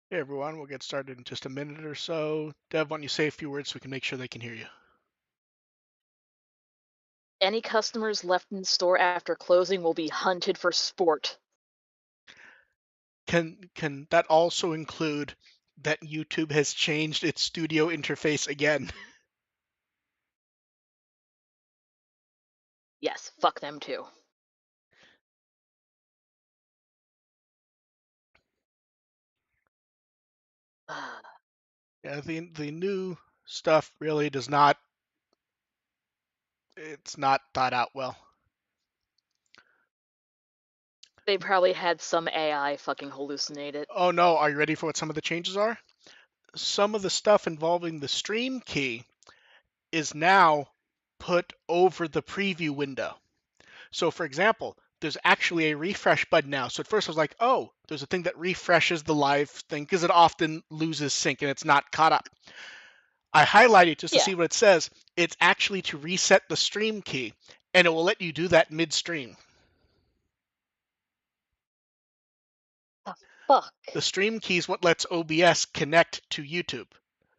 Hey everyone, we'll get started in just a minute or so. Dev, why don't you say a few words so we can make sure they can hear you? Any customers left in the store after closing will be hunted for sport. Can that also include that YouTube has changed its studio interface again? Yes, fuck them too. Yeah, the new stuff really does not, it's not thought out well. They probably had some AI fucking hallucinate it. Oh no, are you ready for what some of the changes are? Some of the stuff involving the stream key is now put over the preview window. So for example, there's actually a refresh button now. So at first I was like, oh, there's a thing that refreshes the live thing because it often loses sync and it's not caught up. I highlight it just to Yeah. see what it says. It's actually to reset the stream key, and it will let you do that midstream. The fuck? The stream key is what lets OBS connect to YouTube.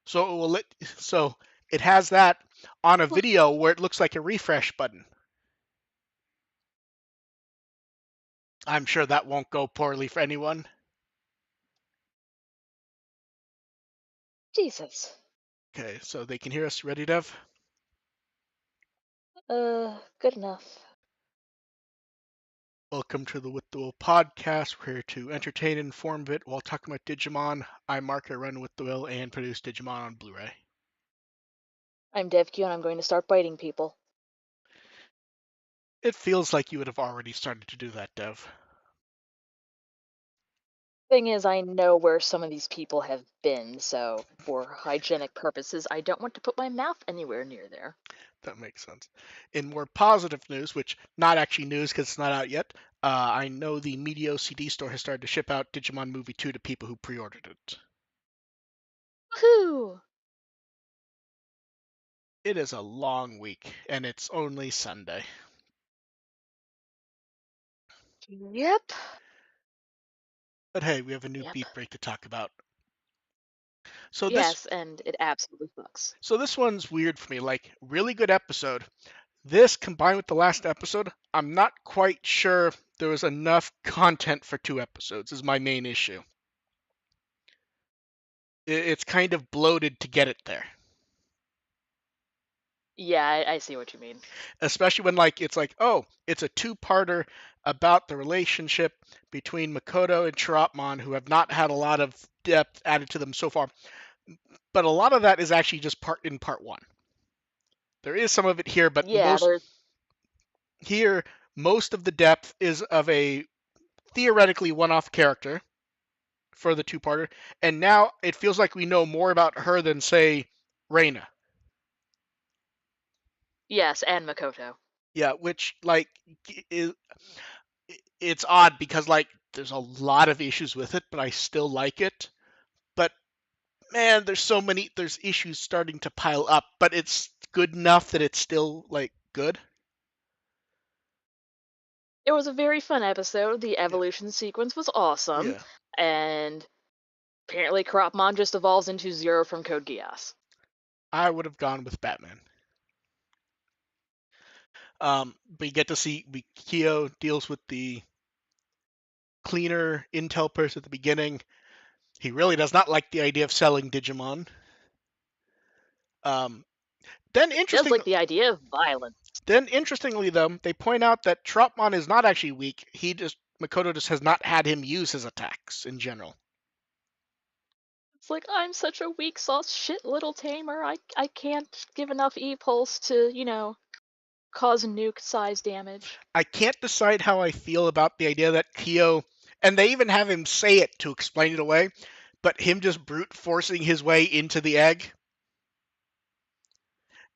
So it has that on a video where it looks like a refresh button. I'm sure that won't go poorly for anyone. Jesus. Okay, so they can hear us. Ready, Dev? Good enough. Welcome to the WtW podcast. We're here to entertain and inform a bit while talking about Digimon. I'm Mark, I run WtW and produce Digimon on Blu-ray. I'm DevQ and I'm going to start biting people. It feels like you would have already started to do that, Dev. Thing is, I know where some of these people have been, so for hygienic purposes, I don't want to put my mouth anywhere near there. That makes sense. In more positive news, which not actually news because it's not out yet, I know the Medio CD store has started to ship out Digimon Movie 2 to people who pre-ordered it. Whew! It is a long week, and it's only Sunday. Yep. But hey, we have a new Yep. Beatbreak to talk about. So this Yes, and it absolutely sucks. so this one's weird for me. Like, really good episode. This combined with the last episode, I'm not quite sure there was enough content for 2 episodes, is my main issue. It's kind of bloated to get it there. Yeah, I see what you mean. Especially when it's like, oh, it's a two-parter about the relationship between Makoto and Chirapmon, who have not had a lot of depth added to them so far. But a lot of that is actually just part one. There is some of it here, but Yeah, there's most of the depth is of a theoretically one-off character for the two-parter, and now it feels like we know more about her than, say, Reina. yes, and Makoto. Yeah, which is, it's odd because there's a lot of issues with it, but I still like it. But man, there's issues starting to pile up, but it's good enough that it's still good. It was a very fun episode. The Yeah, evolution sequence was awesome, yeah. and apparently Cropmon just evolves into Zero from Code Geass. I would have gone with Batman. But you get to see Kyo deals with the cleaner intel person at the beginning. He really does not like the idea of selling Digimon. Um, then Does interesting, like the idea of violence. then interestingly though, they point out that Trotmon is not actually weak. Makoto just has not had him use his attacks in general. It's like I'm such a weak sauce shit little tamer. I can't give enough E-pulse to, cause nuke size damage. I can't decide how I feel about the idea that Kyo, and they even have him say it to explain it away, but him just brute forcing his way into the egg.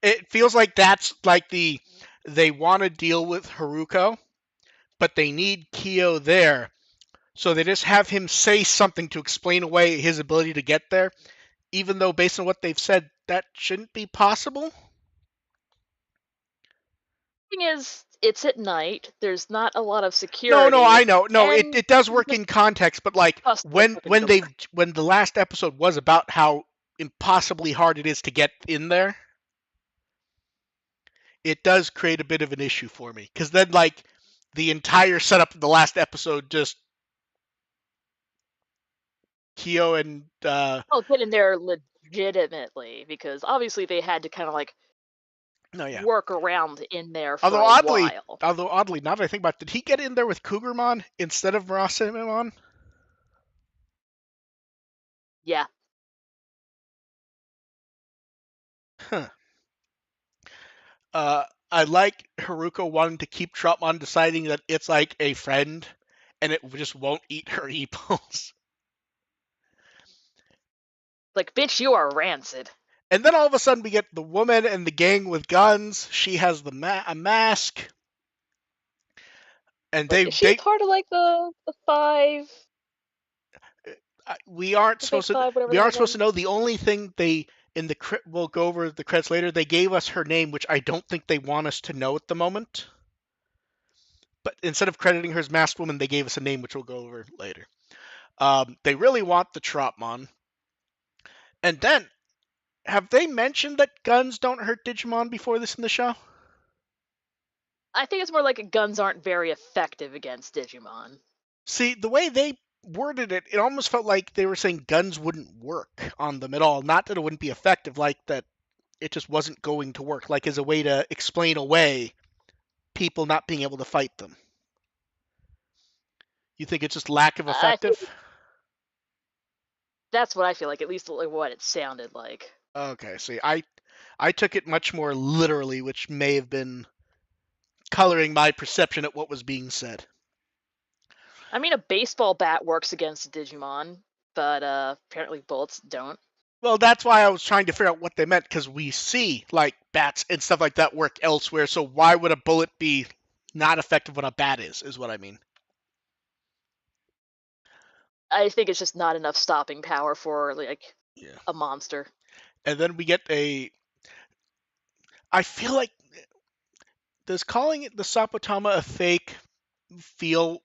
It feels like that's they want to deal with Haruko, but they need Kyo there. So they just have him say something to explain away his ability to get there, even though based on what they've said, that shouldn't be possible. Thing is, it's at night. There's not a lot of No, no, I security, know. No, it, and it does you work just in context, but like bust the when fucking when door. they've when the last episode was about how impossibly hard it is to get in there, it does create a bit of an issue for me. Because then like the entire setup of the last episode just Kyo and I'll get in there legitimately because obviously they had to kind of like no, yeah. work around in there for Although a oddly, while. although oddly, now that I think about it, did he get in there with Cougarmon instead of Murasimon? Yeah, Huh. Uh, I like Haruko wanting to keep Trotmon, deciding that it's like a friend, and it just won't eat her e-pulse. like bitch, you are rancid. And then all of a sudden we get the woman and the gang with guns. She has a mask, and Like, they is she they part of like the five, we aren't the big supposed to five, whatever we the hell aren't that supposed to is? know. The only thing they in the we'll go over the credits later. They gave us her name, which I don't think they want us to know at the moment. But instead of crediting her as masked woman, they gave us a name, which we'll go over later. They really want the Trotmon, and then have they mentioned that guns don't hurt Digimon before this in the show? I think it's more like guns aren't very effective against Digimon. See, the way they worded it, it almost felt like they were saying guns wouldn't work on them at all. Not that it wouldn't be effective, like that it just wasn't going to work, like as a way to explain away people not being able to fight them. You think it's just lack of I think effective? that's what I feel like, at least like what it sounded like. Okay, see, I took it much more literally, which may have been coloring my perception at what was being said. I mean, a baseball bat works against a Digimon, but apparently bullets don't. Well, that's why I was trying to figure out what they meant, because we see like bats and stuff like that work elsewhere. So why would a bullet be not effective when a bat is what I mean. I think it's just not enough stopping power for like Yeah. a monster. And then we get a. I feel like does calling it the Sapotama a fake feel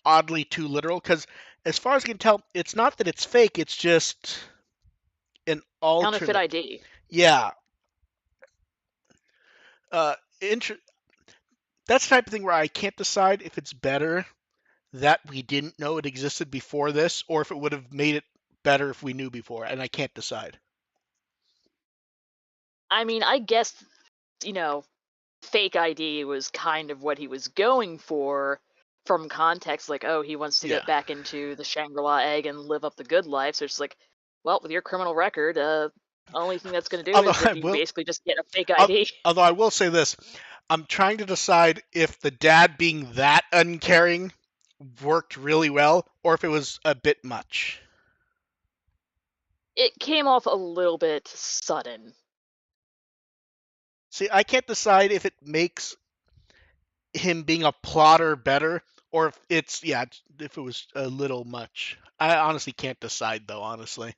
oddly too literal? Because as far as I can tell, it's not that it's fake. It's just an Counterfeit alternate. ID. Yeah. Uh, inter- that's the type of thing where I can't decide if it's better that we didn't know it existed before this, or if it would have made it better if we knew before, and I can't decide. I mean, I guess, you know, fake ID was kind of what he was going for from context, like, oh, he wants to Yeah. get back into the Shangri-La egg and live up the good life. So it's like, well, with your criminal record, only thing that's going to do Although is I like you will, basically just get a fake ID. although I will say this, I'm trying to decide if the dad being that uncaring worked really well, or if it was a bit much. It came off a little bit sudden. See, I can't decide if it makes him being a plotter better, or if it's if it was a little much. I honestly can't decide though, honestly,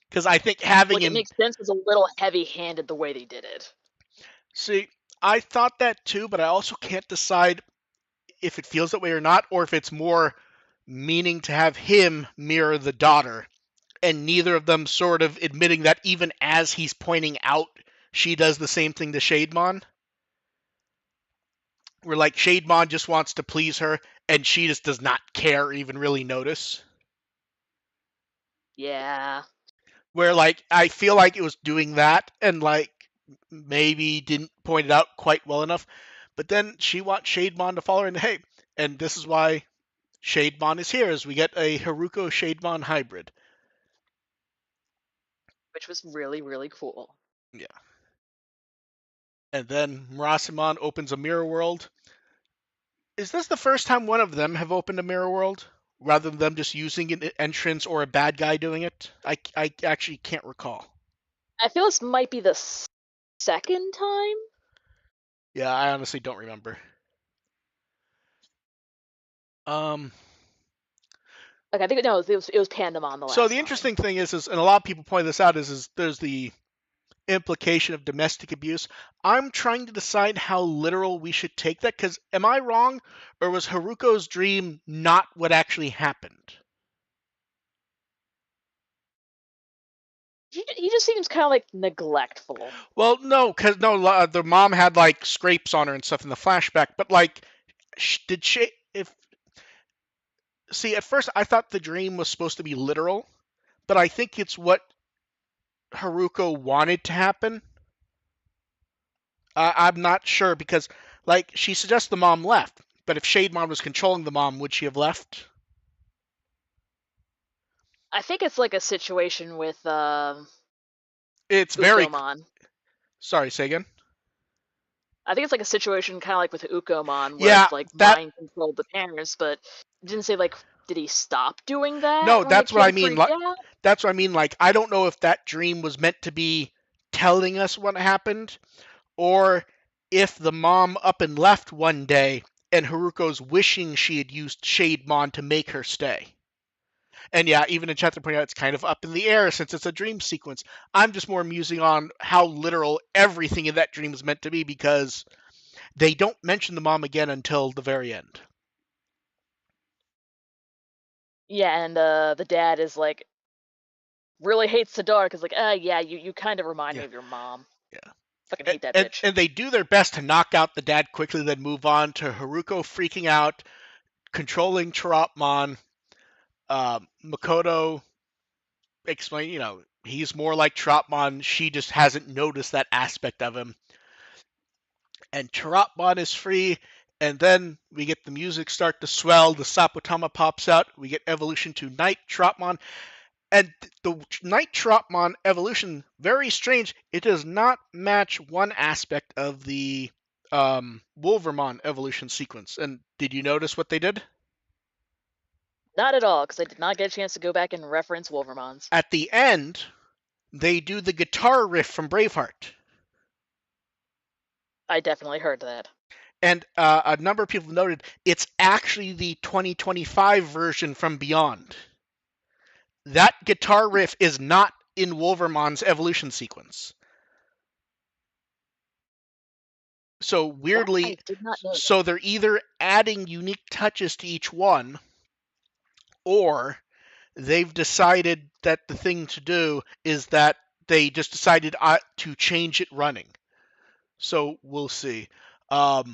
because I think having Like it him. makes sense. It's a little heavy-handed the way they did it. See, I thought that too, but I also can't decide if it feels that way or not, or if it's more meaning to have him mirror the daughter, and neither of them sort of admitting that even as he's pointing out she does the same thing to Shademon. Where like Shademon just wants to please her, and she just does not care or even really notice. Yeah. Where like I feel like it was doing that, and like maybe didn't point it out quite well enough. But then she wants Shademon to follow her, and hey, and this is why Shademon is here, as we get a Haruko Shademon hybrid. Which was really, really cool. Yeah. And then Murasimon opens a mirror world. Is this the first time one of them have opened a mirror world? Rather than them just using an entrance or a bad guy doing it? I actually can't recall. I feel this might be the second time. Yeah, I honestly don't remember. Um, Like I think no, it was Pandemon the so last the time. interesting thing is, and a lot of people point this out, is there's the implication of domestic abuse. I'm trying to decide how literal we should take that, because am I wrong, or was Haruko's dream not what actually happened? He just seems kind of like neglectful. Well, no, because no, the mom had like scrapes on her and stuff in the flashback, but like, did she? If see, at first I thought the dream was supposed to be literal, but I think it's what Haruko wanted to happen. I'm not sure because, like, she suggests the mom left, but if Shademon was controlling the mom, would she have left? I think it's like a situation with It's very. Ukomon. Sorry, say again. I think it's like a situation kind of like with Ukomon, where Yeah, it's like that. mind controlled the parents, but it didn't say like did he stop doing that No, when the that's what I kid mean. freaked out? That's what I mean. Like, I don't know if that dream was meant to be telling us what happened, or if the mom up and left one day and Haruko's wishing she had used Shademon to make her stay. And yeah, even in chat they're pointing out it's kind of up in the air since it's a dream sequence. I'm just more musing on how literal everything in that dream is meant to be, because they don't mention the mom again until the very end. Yeah, and the dad is like really hates the daughter because like, yeah, you kind of remind me Yeah, of your mom. yeah. Fucking And, hate that and, bitch. and they do their best to knock out the dad quickly, then move on to Haruko freaking out, controlling Chirapmon. Makoto explain, he's more like Chirapmon. She just hasn't noticed that aspect of him. And Chirapmon is free, and then we get the music start to swell. The Sapotama pops out. We get evolution to Night Chirapmon, and the Night Chirapmon evolution, very strange. It does not match one aspect of the Wolvermon evolution sequence. And did you notice what they did? Not at all, because I did not get a chance to go back and reference Wolvermons. At the end, they do the guitar riff from Braveheart. I definitely heard that. And a number of people noted it's actually the 2025 version from Beyond. That guitar riff is not in Wolvermon's evolution sequence. So That weirdly, I did not know that. so they're either adding unique touches to each one, or they've decided that the thing to do is that they just decided to change it running. So we'll see. Night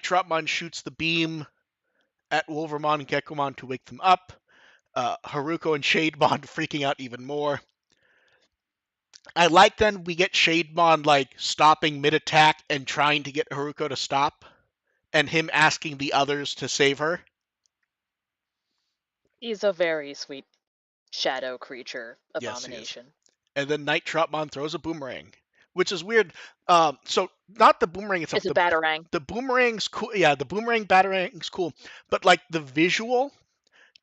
Dropmon shoots the beam at Wolvermon and Gekomon to wake them up. Haruko and Shademon freaking out even more. I like then we get Shademon like stopping mid attack and trying to get Haruko to stop, and him asking the others to save her. He's a very sweet shadow creature Yes, he is. abomination. And then Night Trotmon throws a boomerang, which is weird. So not the boomerang itself. It's a batarang. The boomerang's cool. Yeah, the boomerang batarang's cool. But like the visual,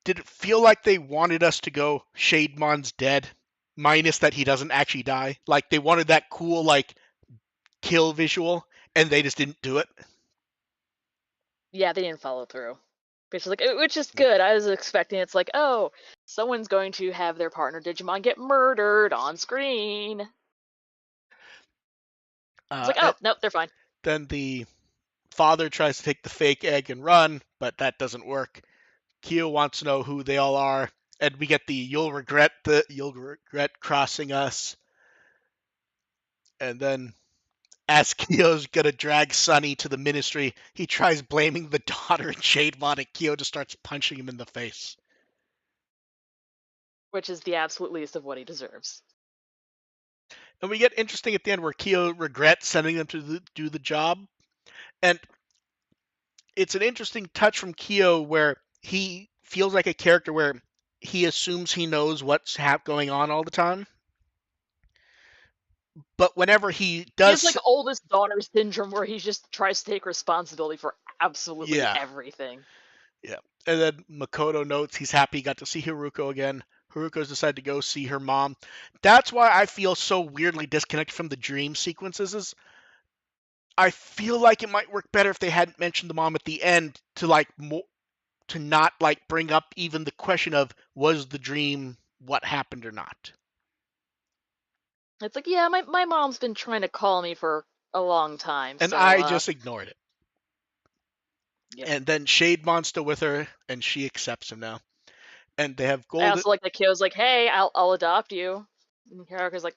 did it feel like they wanted us to go Shademon's dead, minus that he doesn't actually die? Like they wanted that cool like kill visual, and they just didn't do it. Yeah, they didn't follow through. Which is good. I was expecting it's like, oh, someone's going to have their partner Digimon get murdered on screen. It's like, oh, nope, they're fine. Then the father tries to take the fake egg and run, but that doesn't work. Kyo wants to know who they all are, and we get the you'll regret crossing us. And then as Kyo's gonna drag Sunny to the ministry, he tries blaming the daughter and Shademon, and Kyo just starts punching him in the face. Which is the absolute least of what he deserves. And we get interesting at the end where Kyo regrets sending them to do the job. And it's an interesting touch from Kyo where he feels like a character where he assumes he knows what's going on all the time. But whenever he He has does, like oldest daughter syndrome where he just tries to take responsibility for absolutely yeah, everything. yeah. And then Makoto notes he's happy he got to see Haruko again. Haruko's decided to go see her mom. That's why I feel so weirdly disconnected from the dream sequences. Is I feel like it might work better if they hadn't mentioned the mom at the end to like to not like bring up even the question of was the dream what happened or not. It's like, yeah, my mom's been trying to call me for a long time, And so I just ignored it. yep. And then Shade Monster with her, and she accepts him now. And they have I gold. also like that Kyo's like, hey, I'll adopt you. And Hiroka's like,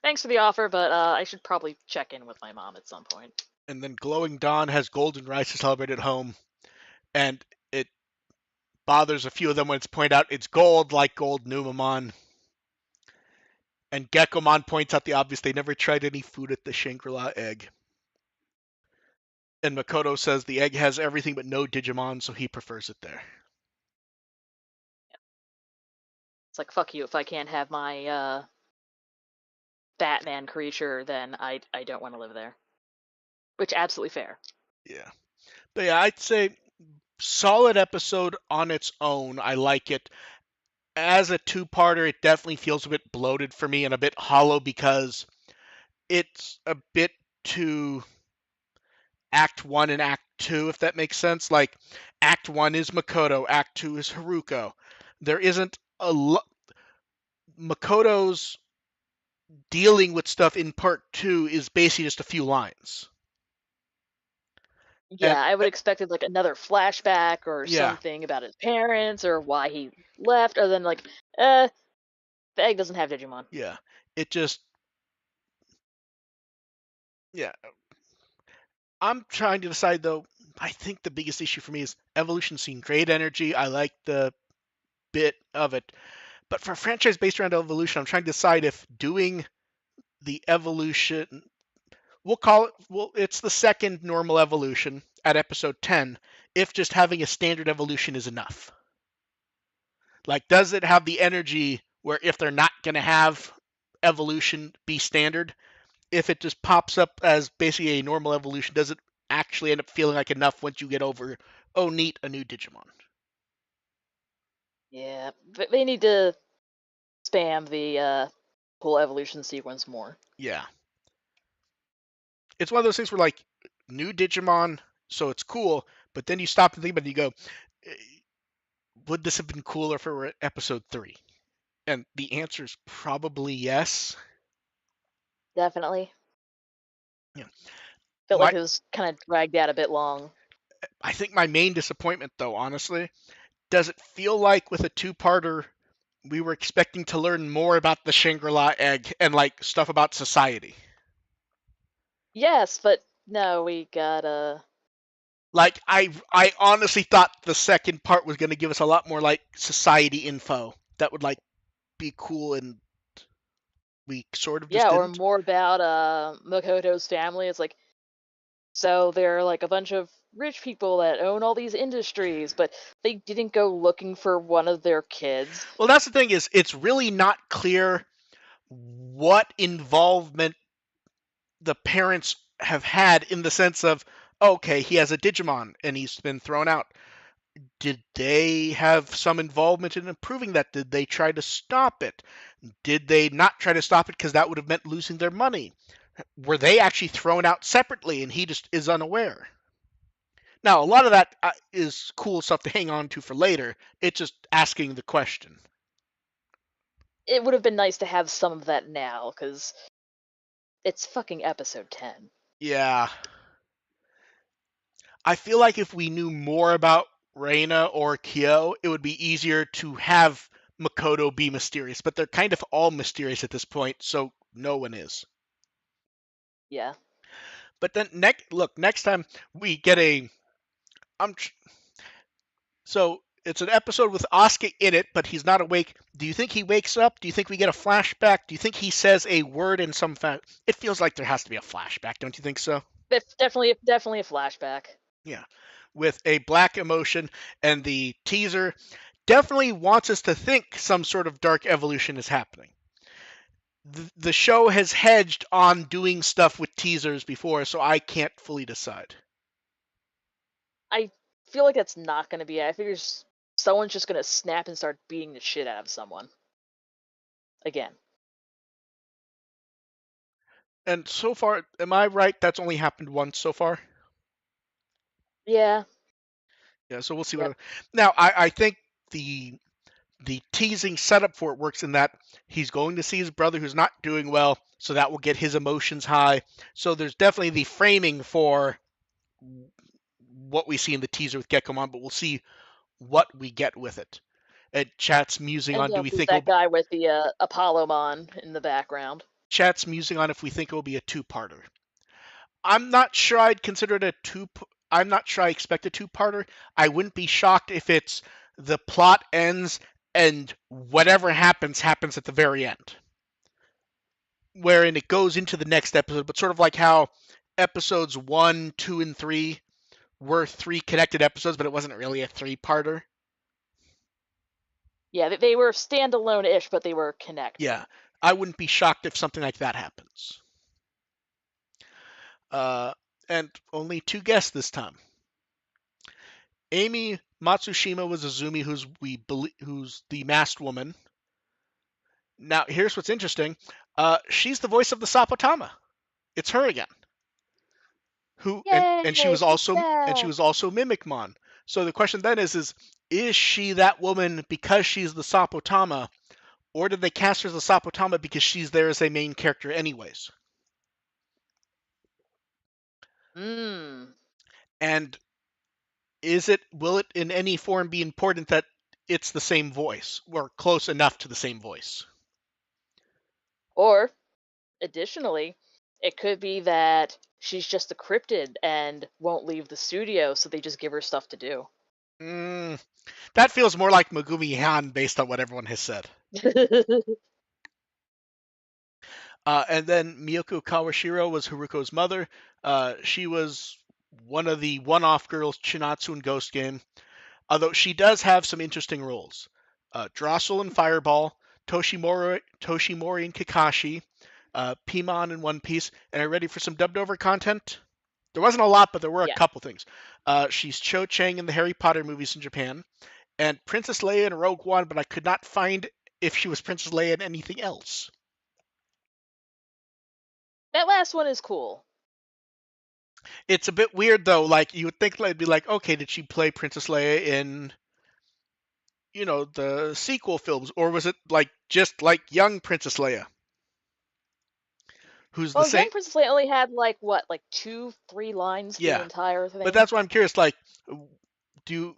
thanks for the offer, but I should probably check in with my mom at some point. And then Glowing Dawn has golden rice to celebrate at home, and it bothers a few of them when it's pointed out it's gold like gold Numamon. And Gekomon points out the obvious: they never tried any food at the Shangri-La egg. And Makoto says the egg has everything but no Digimon, so he prefers it there. It's like, fuck you, if I can't have my Batman creature, then I don't want to live there. Which, absolutely fair. Yeah. But yeah, I'd say solid episode on its own. I like it. As a two-parter, it definitely feels a bit bloated for me and a bit hollow because it's a bit too Act 1 and Act 2, if that makes sense. Like, Act 1 is Makoto, Act 2 is Haruko. There isn't a lot. Makoto's dealing with stuff in Part 2 is basically just a few lines. And Yeah, I would expected like another flashback or yeah, something about his parents or why he left, other than like, the egg doesn't have Digimon. yeah. It just, yeah. I'm trying to decide though. I think the biggest issue for me is Evolution seemed great energy. I like the bit of it. But for a franchise based around Evolution, I'm trying to decide if doing the Evolution, we'll call it, well, it's the second normal Evolution at episode 10, if just having a standard Evolution is enough. Like, does it have the energy where if they're not going to have Evolution be standard, if it just pops up as basically a normal Evolution, does it actually end up feeling like enough once you get over, oh, neat, a new Digimon? Yeah, but they need to spam the whole evolution sequence more. Yeah. It's one of those things where, like, new Digimon, so it's cool, but then you stop and think about it and you go, "Eh, would this have been cooler if it were episode 3? And the answer is probably yes. Definitely. Yeah. Felt like My, it was kind of dragged out a bit long. I think my main disappointment, though, honestly, does it feel like with a two-parter we were expecting to learn more about the Shangri-La egg and like stuff about society? Yes, but no, we got Like I honestly thought the second part was going to give us a lot more like society info that would like be cool, and we sort of just yeah, or didn't. more about Makoto's family. It's like, so they're like a bunch of rich people that own all these industries, but they didn't go looking for one of their kids. Well, that's the thing, is it's really not clear what involvement the parents have had in the sense of, okay, he has a Digimon and he's been thrown out. Did they have some involvement in improving that? Did they try to stop it? Did they not try to stop it because that would have meant losing their money? Were they actually thrown out separately and he just is unaware? Now, a lot of that is cool stuff to hang on to for later. It's just asking the question. It would have been nice to have some of that now, because it's fucking episode 10. Yeah. I feel like if we knew more about Reina or Kyo, it would be easier to have Makoto be mysterious. But they're kind of all mysterious at this point, so no one is. Yeah. But then next time we get a, I'm so it's an episode with Asuka in it, but he's not awake. Do you think he wakes up? Do you think we get a flashback? Do you think he says a word in some fact? It feels like there has to be a flashback, don't you think so? Definitely a flashback. Yeah. With a black emotion, and the teaser definitely wants us to think some sort of dark evolution is happening. The show has hedged on doing stuff with teasers before, so I can't fully decide. I feel like that's not going to be it. I figure someone's just going to snap and start beating the shit out of someone. Again. And so far, am I right? That's only happened once so far? Yeah. Yeah, so we'll see Yep. what. Now, I think the teasing setup for it works in that he's going to see his brother who's not doing well, so that will get his emotions high. So there's definitely the framing for what we see in the teaser with Gekomon, but we'll see what we get with it. Chat's musing And on, do we who's think it'll that be, guy with the Apollomon in the background? Chat's musing on if we think it will be a two-parter. I'm not sure I'd consider it a two. I'm not sure I expect a two-parter. I wouldn't be shocked if it's the plot ends and whatever happens at the very end, wherein it goes into the next episode. But sort of like how episodes 1, 2, and 3 were three connected episodes, but it wasn't really a three-parter. Yeah, they were standalone-ish, but they were connected. Yeah, I wouldn't be shocked if something like that happens. And only two guests this time. Amy Matsushima was Azumi, who's the masked woman. Now, here's what's interesting. She's the voice of the Sapotama. It's her again. Who and she Yay, was she's also back! Mimicmon. So the question then is she that woman because she's the Sapotama, or did they cast her as the Sapotama because she's there as a main character anyways? Mmm. And will it in any form be important that it's the same voice or close enough to the same voice? Or, additionally, it could be that she's just a cryptid and won't leave the studio, so they just give her stuff to do. Mm, that feels more like Megumi Han based on what everyone has said. And then Miyoko Kawashiro was Haruko's mother. She was one of the one-off girls Chinatsu and Ghost Game, although she does have some interesting roles. Drossel and Fireball, Toshimori and Kakashi, Pimon in One Piece, and are ready for some dubbed over content? There wasn't a lot, but there were a Yeah. couple things. She's Cho Chang in the Harry Potter movies in Japan, and Princess Leia in Rogue One, but I could not find if she was Princess Leia in anything else. That last one is cool. It's a bit weird though. Like you would think it'd be like, okay, did she play Princess Leia in the sequel films, or was it like just like young Princess Leia, who's the Well, same? young Princess Leia only had like what, like 2, 3 lines the Yeah, entire but thing. that's why I'm curious. Like, do you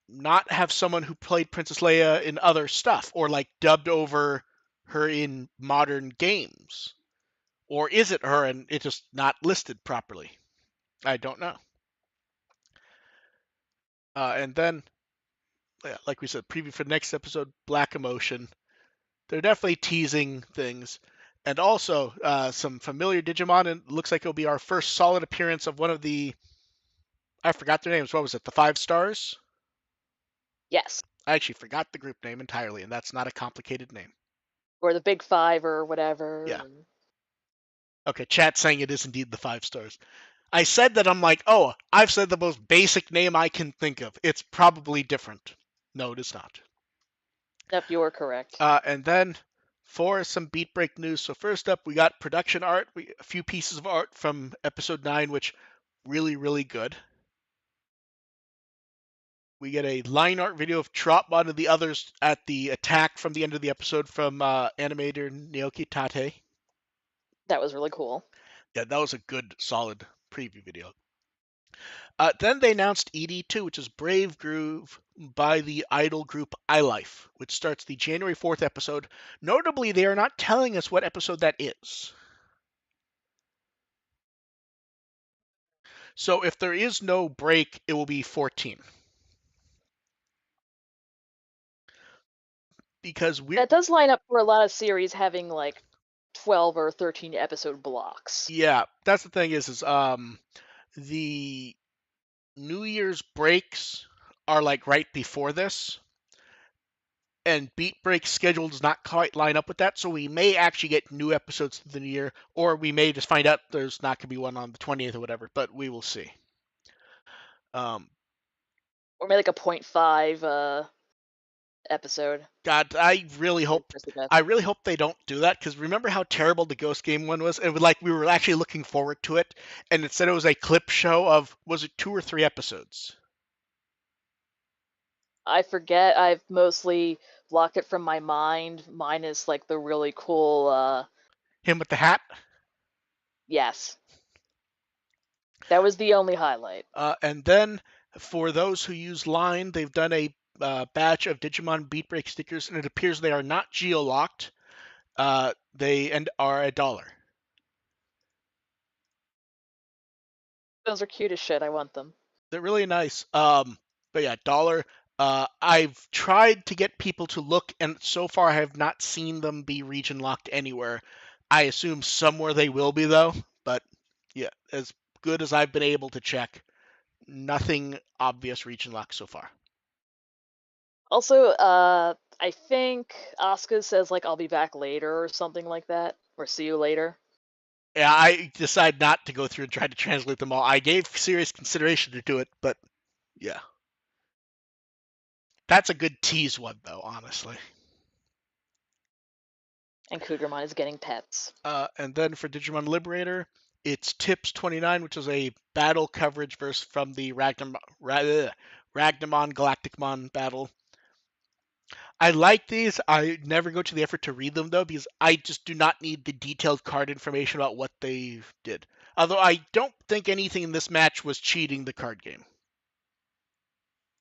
not have someone who played Princess Leia in other stuff, or like dubbed over her in modern games, or is it her and it's just not listed properly? I don't know. And then, yeah, like we said, preview for the next episode, Black Emotion. They're definitely teasing things. And also some familiar Digimon, and looks like it'll be our first solid appearance of one of the, I forgot their names. What was it? The Five Stars? Yes. I actually forgot the group name entirely, and that's not a complicated name. Or the Big Five or whatever. Yeah. Okay, chat saying it is indeed the Five Stars. I said that I'm like, oh, I've said the most basic name I can think of. It's probably different. No, it is not. Yep, you are correct. And then for some Beatbreak news. So first up, we got production art. A few pieces of art from episode 9, which really, really good. We get a line art video of Trotbot and the others at the attack from the end of the episode from animator Naoki Tate. That was really cool. Yeah, that was a good, solid preview video. Then they announced ED2, which is Brave Groove by the idol group iLife, which starts the January 4th episode. Notably, they are not telling us what episode that is. So if there is no break, it will be 14. Because That does line up for a lot of series having like 12 or 13 episode blocks. yeah, that's the thing is the New Year's breaks are like right before this, and Beat Break schedule does not quite line up with that, so we may actually get new episodes through the new year, or we may just find out there's not going to be one on the 20th or whatever, but we will see. Or maybe like a 0.5 episode. God, I really hope Just a guess. they don't do that, because remember how terrible the Ghost Game one was? It was like we were actually looking forward to it, and instead it was a clip show of, was it 2 or 3 episodes? I forget. I've mostly blocked it from my mind, minus like the really cool. Him with the hat. Yes, that was the only highlight. And then for those who use Line, they've done a batch of Digimon Beatbreak stickers, and it appears they are not geo-locked. They and are $1. Those are cute as shit. I want them. They're really nice. But yeah, $1. I've tried to get people to look, and so far I have not seen them be region locked anywhere. I assume somewhere they will be though. But yeah, as good as I've been able to check, nothing obvious region lock so far. Also, I think Asuka says like I'll be back later or something like that, or see you later. Yeah, I decided not to go through and try to translate them all. I gave serious consideration to do it, but yeah. That's a good tease one, though, honestly. And Cougarmon is getting pets. And then for Digimon Liberator, it's Tips 29, which is a battle coverage verse from the Ragnemon Galacticmon battle. I like these. I never go to the effort to read them, though, because I just do not need the detailed card information about what they did. Although I don't think anything in this match was cheating the card game.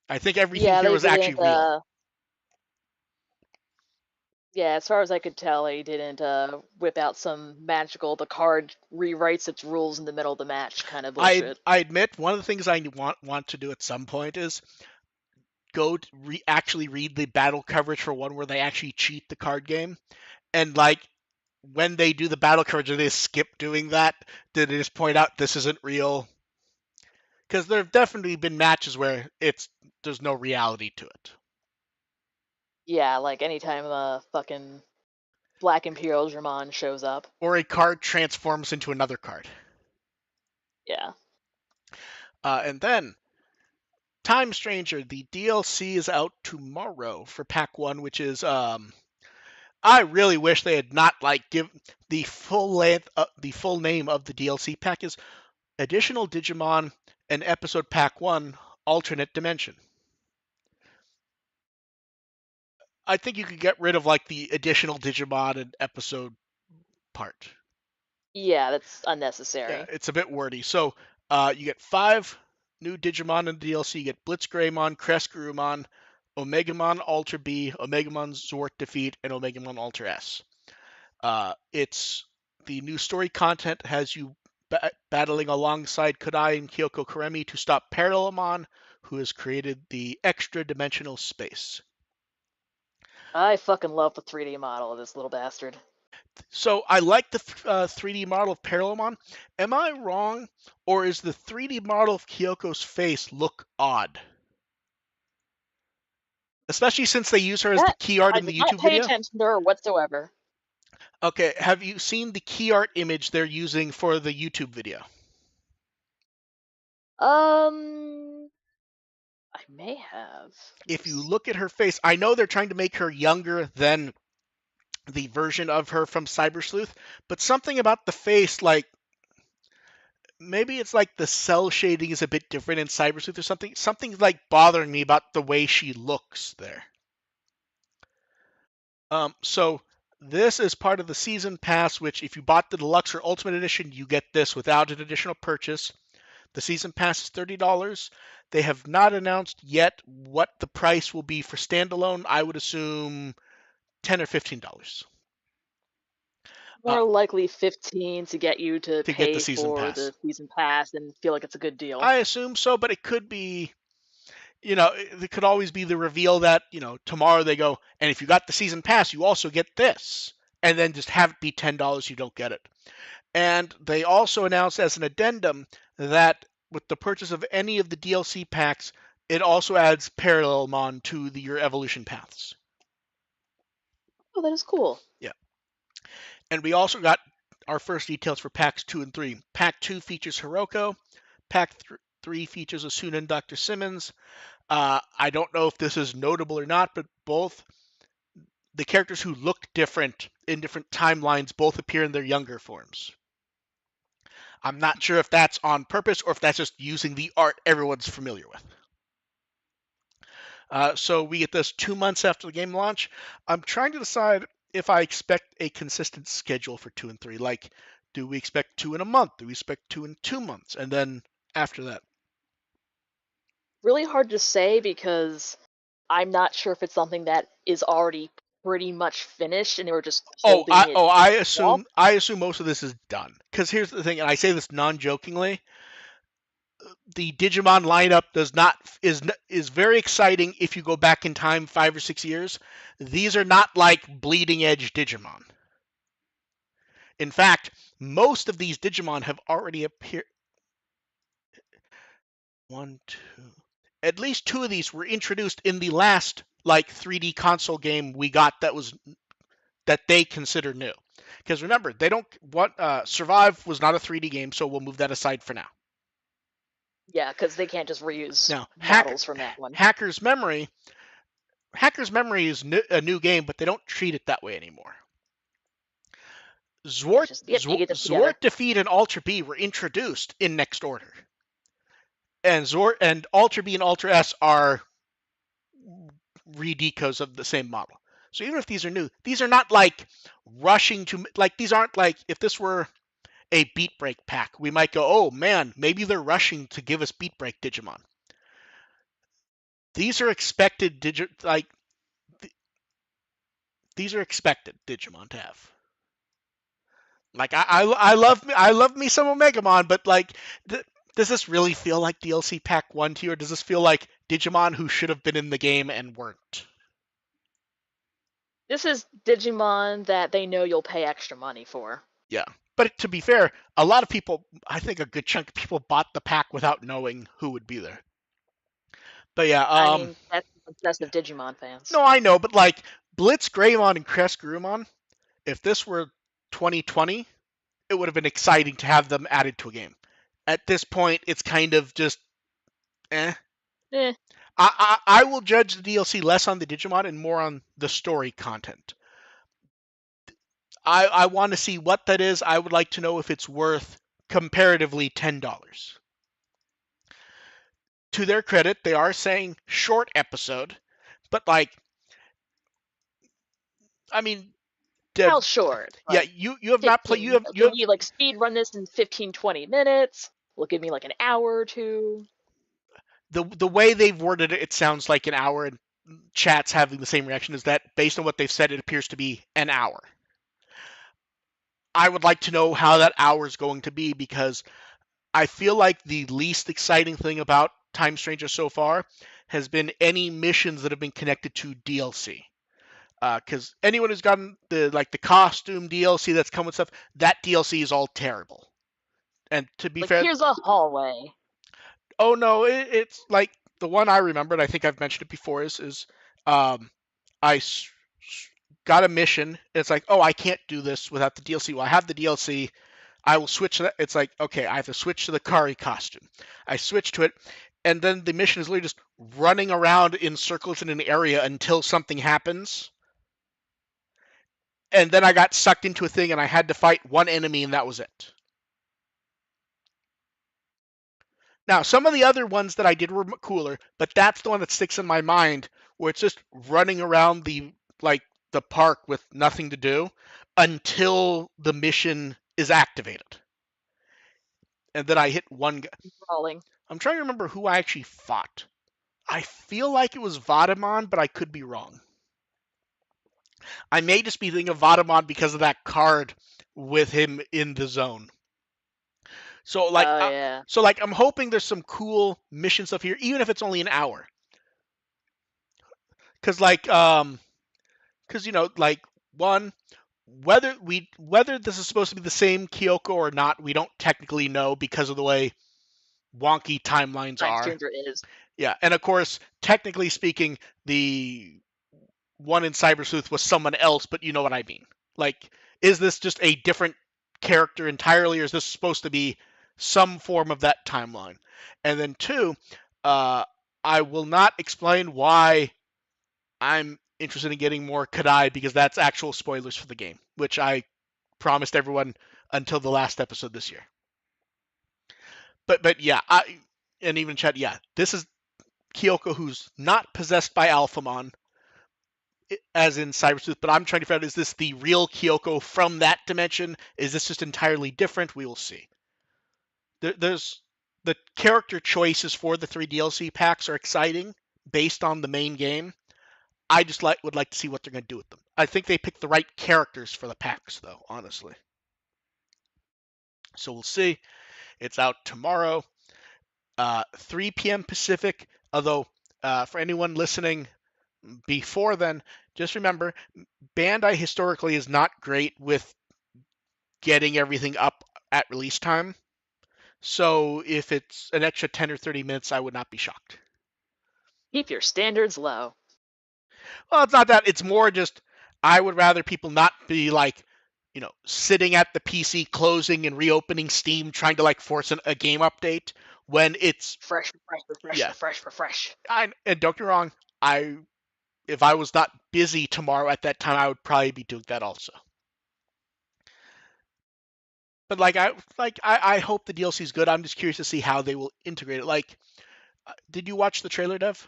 I think everything Yeah, here they was actually didn't. real. Yeah, as far as I could tell, they didn't whip out some magical the card rewrites its rules in the middle of the match kind of bullshit. I admit one of the things I want to do at some point is go actually read the battle coverage for one where they actually cheat the card game, and like when they do the battle coverage, do they skip doing that? Did they just point out this isn't real? Because there have definitely been matches where there's no reality to it, Yeah, like anytime fucking Black Imperial Dramon shows up. or a card transforms into another card. Yeah. And then Time Stranger, the DLC is out tomorrow for Pack One, which is I really wish they had not like give the the full name of the DLC pack is Additional Digimon and Episode Pack 1 Alternate Dimension. I think you could get rid of like the additional Digimon and episode part. Yeah, that's Yeah, unnecessary. it's a bit wordy. So you get 5 new Digimon in the DLC. You get Blitzgreymon, Crescurumon, Omegamon Ultra B, Omegamon Zort Defeat, and Omegamon Ultra S. It's the new story content has you battling alongside Kodai and Kyoko Karemi to stop Parallelmon, who has created the extra dimensional space. I fucking love the 3D model of this little bastard. So I like the 3D model of Parallelmon. Am I wrong, or is the 3D model of Kyoko's face look odd? Especially since they use her as the That key art I in the did not YouTube pay video. attention to her whatsoever. Okay, have you seen the key art image they're using for the YouTube video? Um, I may have. Let me If you see. look at her face, I know they're trying to make her younger than the version of her from Cyber Sleuth, but something about the face, like maybe it's like the cell shading is a bit different in Cyber Sleuth or something. Something's like bothering me about the way she looks there. So this is part of the season pass, which if you bought the deluxe or ultimate edition, you get this without an additional purchase. The season pass is $30. They have not announced yet what the price will be for standalone. I would assume $10 or $15 More likely 15 to get you to to get the pay season for pass. the season pass and feel like it's a good deal. I assume so, but it could be, it could always be the reveal that, tomorrow they go, and if you got the season pass, you also get this. And then just have it be $10, you don't get it. And they also announced as an addendum that with the purchase of any of the DLC packs, it also adds Parallelmon to your evolution paths. Oh, that is cool. Yeah. And we also got our first details for packs 2 and 3. Pack 2 features Hiroko. Pack 3 features Asuna and Dr. Simmons. I don't know if this is notable or not, but both the characters who look different in different timelines both appear in their younger forms. I'm not sure if that's on purpose or if that's just using the art everyone's familiar with. So we get this 2 months after the game launch. I'm trying to decide if I expect a consistent schedule for 2 and 3. Like, do we expect two in a month? Do we expect two in 2 months? And then after that. Really hard to say because I'm not sure if it's something that is already pretty much finished and they were just Oh, holding it I off. assume most of this is done. Because here's the thing, and I say this non-jokingly: the Digimon lineup does not is very exciting if you go back in time 5 or 6 years. These are not like bleeding edge Digimon. In fact, most of these Digimon have already appeared. One, two. At least two of these were introduced in the last like 3D console game we got that they consider new. Because remember, they don't what Survive was not a 3D game, so we'll move that aside for now. Yeah, because they can't just reuse Now, models from that one. Hacker's Memory is a new game, but they don't treat it that way anymore. Yeah, it's just, yep, you get them together. Zwart Defeat and Ultra B were introduced in Next Order, and Ultra B and Ultra S are redecos of the same model. So even if these are new, these are not like rushing to like these aren't like if this were a Beatbreak pack, we might go, oh man, maybe they're rushing to give us Beatbreak Digimon. These are expected these are expected Digimon to have. Like I love me some Omegamon, but like does this really feel like DLC Pack 1 to you, or does this feel like Digimon who should have been in the game and weren't? This is Digimon that they know you'll pay extra money for. Yeah. But to be fair, a lot of people, I think a good chunk of people bought the pack without knowing who would be there. But yeah, I mean, that's obsessive Digimon fans. no, I know, but like Blitz Greymon and Crest Grumon, if this were 2020, it would have been exciting to have them added to a game. At this point, it's kind of just eh. Eh, I will judge the DLC less on the Digimon and more on the story content. I want to see what that is. I would like to know if it's worth comparatively $10. To their credit, they are saying short episode, but like, I mean, how short? yeah, Like you have not played. 15. Can you like speed run this in 15, 20 minutes? Will give me like an hour or two. The way they've worded it, it sounds like an hour, and chat's having the same reaction. Is that based on what they've said? It appears to be an hour. I would like to know how that hour is going to be because I feel like the least exciting thing about Time Stranger so far has been any missions that have been connected to DLC. Because anyone who's gotten the costume DLC that's come with stuff, that DLC is all terrible. And to be Like fair, here's a hallway. oh no, it's like the one I remembered. I think I've mentioned it before. Is I got a mission. It's like, oh, I can't do this without the DLC. Well, I have the DLC. I will switch to that. It's like, okay, I have to switch to the Kari costume. I switch to it, and then the mission is literally just running around in circles in an area until something happens. And then I got sucked into a thing, and I had to fight one enemy, and that was it. Now, some of the other ones that I did were cooler, but that's the one that sticks in my mind, where it's just running around the park with nothing to do until the mission is activated. And then I hit one guy. Crawling. I'm trying to remember who I actually fought. I feel like it was Vadamon, but I could be wrong. I may just be thinking of Vadamon because of that card with him in the zone. So like, Oh yeah. I'm hoping there's some cool mission stuff here, even if it's only an hour. Because like one, whether this is supposed to be the same Kyoko or not, we don't technically know because of the way wonky timelines Time are. Stranger is. Yeah, and of course, technically speaking, the one in Cyber Sleuth was someone else, but you know what I mean. Like, is this just a different character entirely, or is this supposed to be some form of that timeline? And then two, I will not explain why I'm interested in getting more Kadai because that's actual spoilers for the game, which I promised everyone until the last episode this year. But yeah, and even chat, yeah, this is Kyoko who's not possessed by Alphamon, as in Cybersleuth, but I'm trying to figure out, is this the real Kyoko from that dimension? Is this just entirely different? We will see. There's the character choices for the 3 DLC packs are exciting based on the main game. I just would like to see what they're going to do with them. I think they picked the right characters for the packs, though, honestly. So we'll see. It's out tomorrow, 3 p.m. Pacific. Although, for anyone listening before then, just remember, Bandai historically is not great with getting everything up at release time. So if it's an extra 10 or 30 minutes, I would not be shocked. Keep your standards low. Well, it's not that. It's more just I would rather people not be like, sitting at the PC, closing and reopening Steam, trying to like force a game update when it's Fresh, yeah. fresh. And don't get me wrong, if I was not busy tomorrow at that time, I would probably be doing that also. But I hope the DLC is good. I'm just curious to see how they will integrate it. Like, did you watch the trailer, Dev?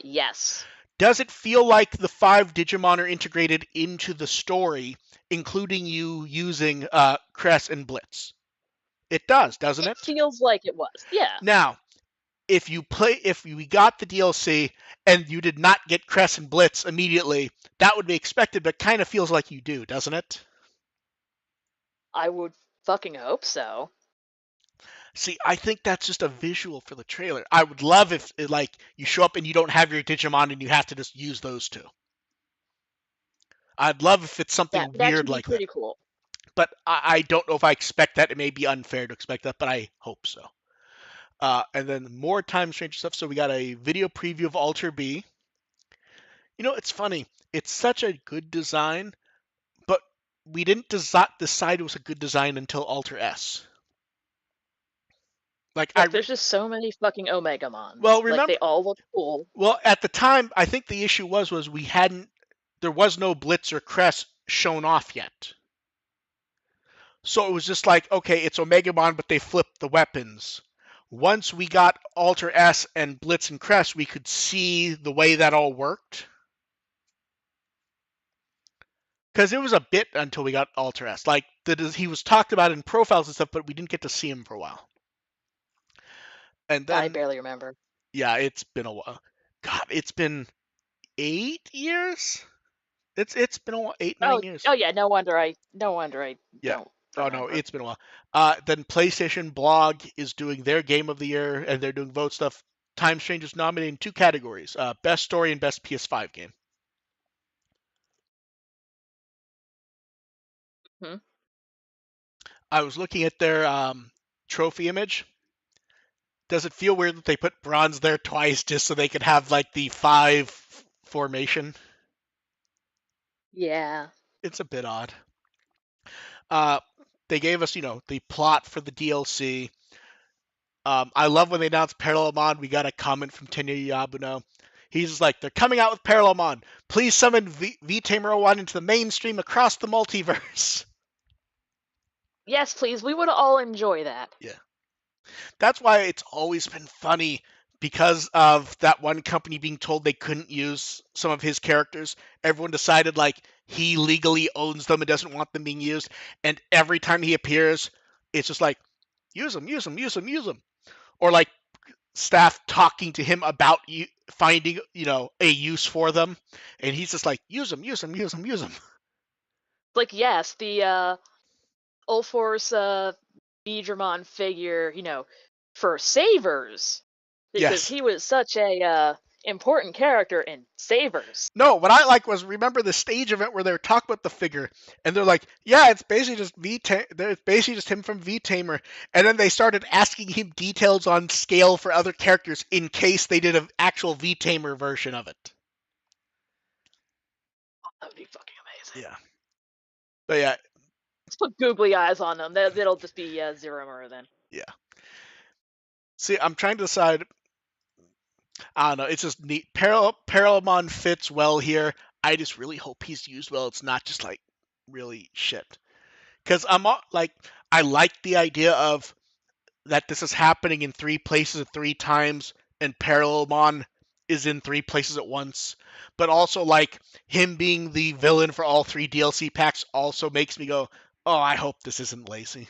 Yes. Does it feel like the 5 Digimon are integrated into the story, including you using Cress and Blitz? It does, doesn't it? It feels like it was. Yeah. Now, if we got the DLC and you did not get Cress and Blitz immediately, that would be expected, but kind of feels like you do, doesn't it? I would fucking hope so. See, I think that's just a visual for the trailer. I would love if you show up and you don't have your Digimon and you have to just use those 2. I'd love if it's something That weird should be like that. pretty cool. But I don't know if I expect that. It may be unfair to expect that, but I hope so. And then more Time Stranger stuff. So we got a video preview of Alter B. It's funny. It's such a good design, but we didn't decide it was a good design until Alter S. Look, there's just so many fucking Omegamons. Well, remember, like, they all look cool. Well, at the time, I think the issue was there was no Blitz or Crest shown off yet. So it was just like, okay, it's Omegamon, but they flipped the weapons. Once we got Alter S and Blitz and Crest, we could see the way that all worked. Because it was a bit until we got Alter S. Like, he was talked about in profiles and stuff, but we didn't get to see him for a while. And then, I barely remember. Yeah, it's been a while. God, it's been 8 years? It's been a while, 8-9 years. Oh yeah, no wonder I Yeah. don't Oh remember. no, it's been a while. Then PlayStation Blog is doing their Game of the Year, and they're doing vote stuff. Time Stranger's nominated in 2 categories: Best Story and Best PS5 Game. Hmm. I was looking at their trophy image. Does it feel weird that they put bronze there twice just so they could have like the 5 formation? Yeah. It's a bit odd. They gave us, the plot for the DLC. I love when they announced Parallelmon. We got a comment from Tenya Yabuno. He's just like, they're coming out with Parallelmon. Please summon V-Tamer 01 into the mainstream across the multiverse. Yes, please. We would all enjoy that. Yeah. That's why it's always been funny, because of that one company being told they couldn't use some of his characters. Everyone decided like he legally owns them and doesn't want them being used. And every time he appears, it's just like, use them. Or like staff talking to him about finding, a use for them. And he's just like, use them. Like, yes, the Ulforce Digimon figure, for Savers, because Yes. he was such a important character in Savers. No, what I like was, remember the stage event where they were talking about the figure, and they're like, yeah, it's basically just it's basically just him from V-Tamer, and then they started asking him details on scale for other characters in case they did an actual V-Tamer version of it. That would be fucking amazing. Yeah. But yeah. Let's put googly eyes on them. That'll just be Zero then. Yeah. See, I'm trying to decide. I don't know. It's just neat. Parallelmon fits well here. I just really hope he's used well. It's not just like really shit. Because I like the idea of that this is happening in 3 places at 3 times, and Parallelmon is in 3 places at once. But also, like, him being the villain for all 3 DLC packs also makes me go, oh, I hope this isn't lazy.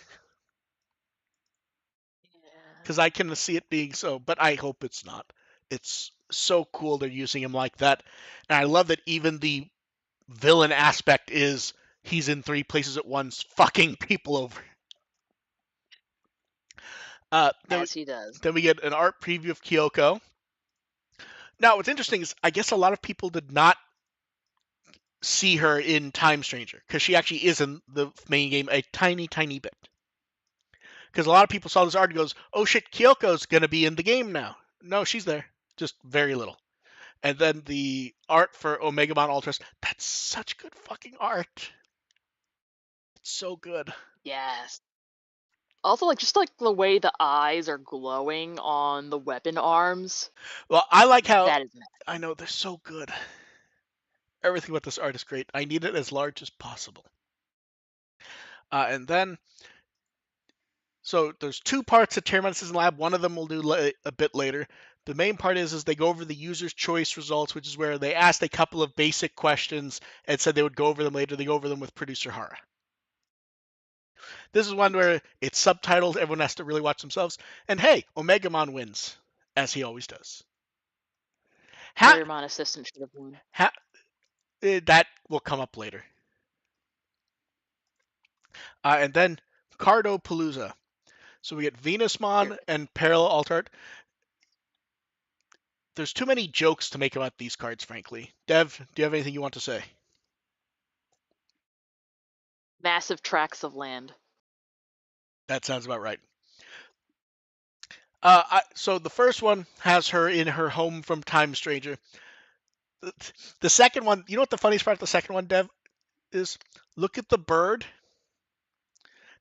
Yeah. Because I can see it being so, but I hope it's not. It's so cool they're using him like that. And I love that even the villain aspect is he's in 3 places at once, fucking people over. Uh, then, As he does. then we get an art preview of Kyoko. Now, what's interesting is I guess a lot of people did not see her in Time Stranger because she actually is in the main game a tiny, tiny bit. Because a lot of people saw this art and goes, "Oh shit, Kyoko's gonna be in the game now." No, she's there, just very little. And then the art for Omegamon Ultras, that's such good fucking art. It's so good. Yes. Also, like just like the way the eyes are glowing on the weapon arms. Well, I like how That is I know they're so good. Everything about this art is great. I need it as large as possible. And then, so there's 2 parts of Terminus' lab. One of them we'll do a bit later. The main part is they go over the user's choice results, which is where they asked a couple of basic questions and said they would go over them later. They go over them with producer Hara. This is one where it's subtitled. Everyone has to really watch themselves. And hey, Omegamon wins, as he always does. Greymon assistant should have won. That will come up later. And then Cardopalooza. So we get Venusmon and Parallel Altart. There's too many jokes to make about these cards, frankly. Dev, do you have anything you want to say? Massive tracts of land. That sounds about right. So the first one has her in her home from Time Stranger. The second one, you know what the funniest part of the second one, Dev, is? Look at the bird.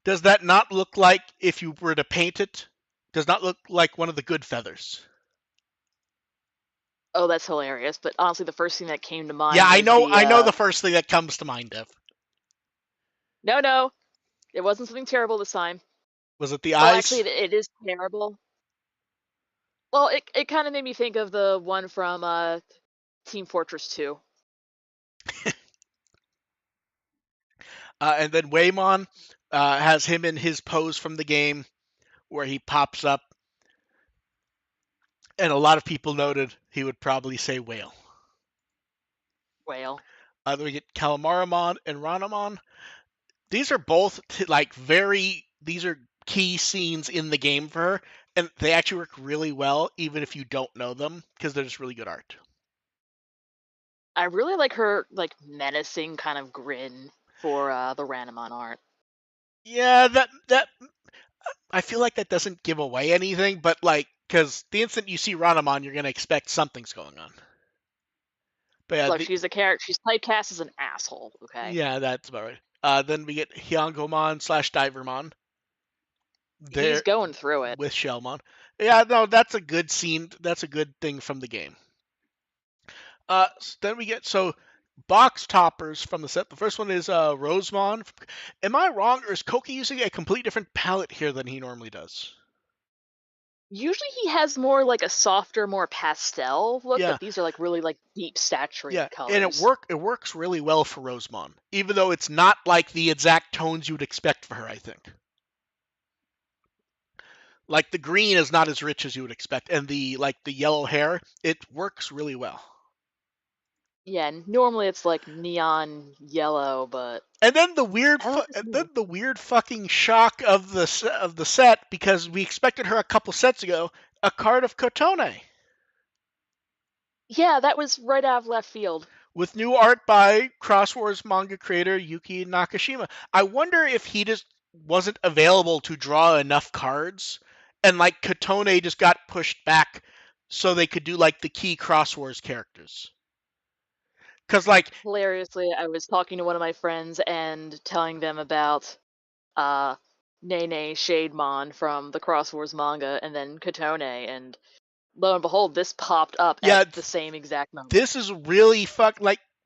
Does that not look like, if you were to paint it, does not look like one of the good feathers? Oh, that's hilarious. But honestly, the first thing that came to mind Yeah, I was know. the I know the first thing that comes to mind, Dev. no, it wasn't something terrible this time. Was it the Well, eyes? actually, it is terrible. Well, it kind of made me think of the one from Team Fortress 2. And then Waymon has him in his pose from the game where he pops up. And a lot of people noted he would probably say whale. Whale. Then we get Calamaramon and Ranamon. These are both these are key scenes in the game for her. And they actually work really well, even if you don't know them, because they're just really good art. I really like her like menacing kind of grin for the Ranamon art. Yeah, that I feel like that doesn't give away anything, but like, because the instant you see Ranamon, you're gonna expect something's going on. But yeah, Look, she's a character. She's typecast as an asshole. Okay. yeah, that's about right. Then we get Hyangomon / Divermon He's there going through it. with Shellmon. Yeah, no, that's a good scene. That's a good thing from the game. Then we get box toppers from the set. The first one is Rosemon. Am I wrong, or is Koki using a completely different palette here than he normally does? Usually he has more like a softer, more pastel look, Yeah, but these are like really like deep yeah, saturated and colors. it works really well for Rosemon, even though it's not like the exact tones you would expect for her. I think. Like the green is not as rich as you would expect, and the yellow hair, it works really well. Yeah, normally it's like neon yellow, but And then the weird fucking shock of the set, because we expected her a couple sets ago, a card of Kotone yeah, that was right out of left field. with new art by Cross Wars manga creator Yuki Nakashima. I wonder if he just wasn't available to draw enough cards, and like Kotone just got pushed back so they could do like the key Cross Wars characters. Because like Hilariously, I was talking to one of my friends and telling them about Nene Shademon from the Cross Wars manga, and then Kotone, and lo and behold, this popped up at yeah, the same exact moment. this is really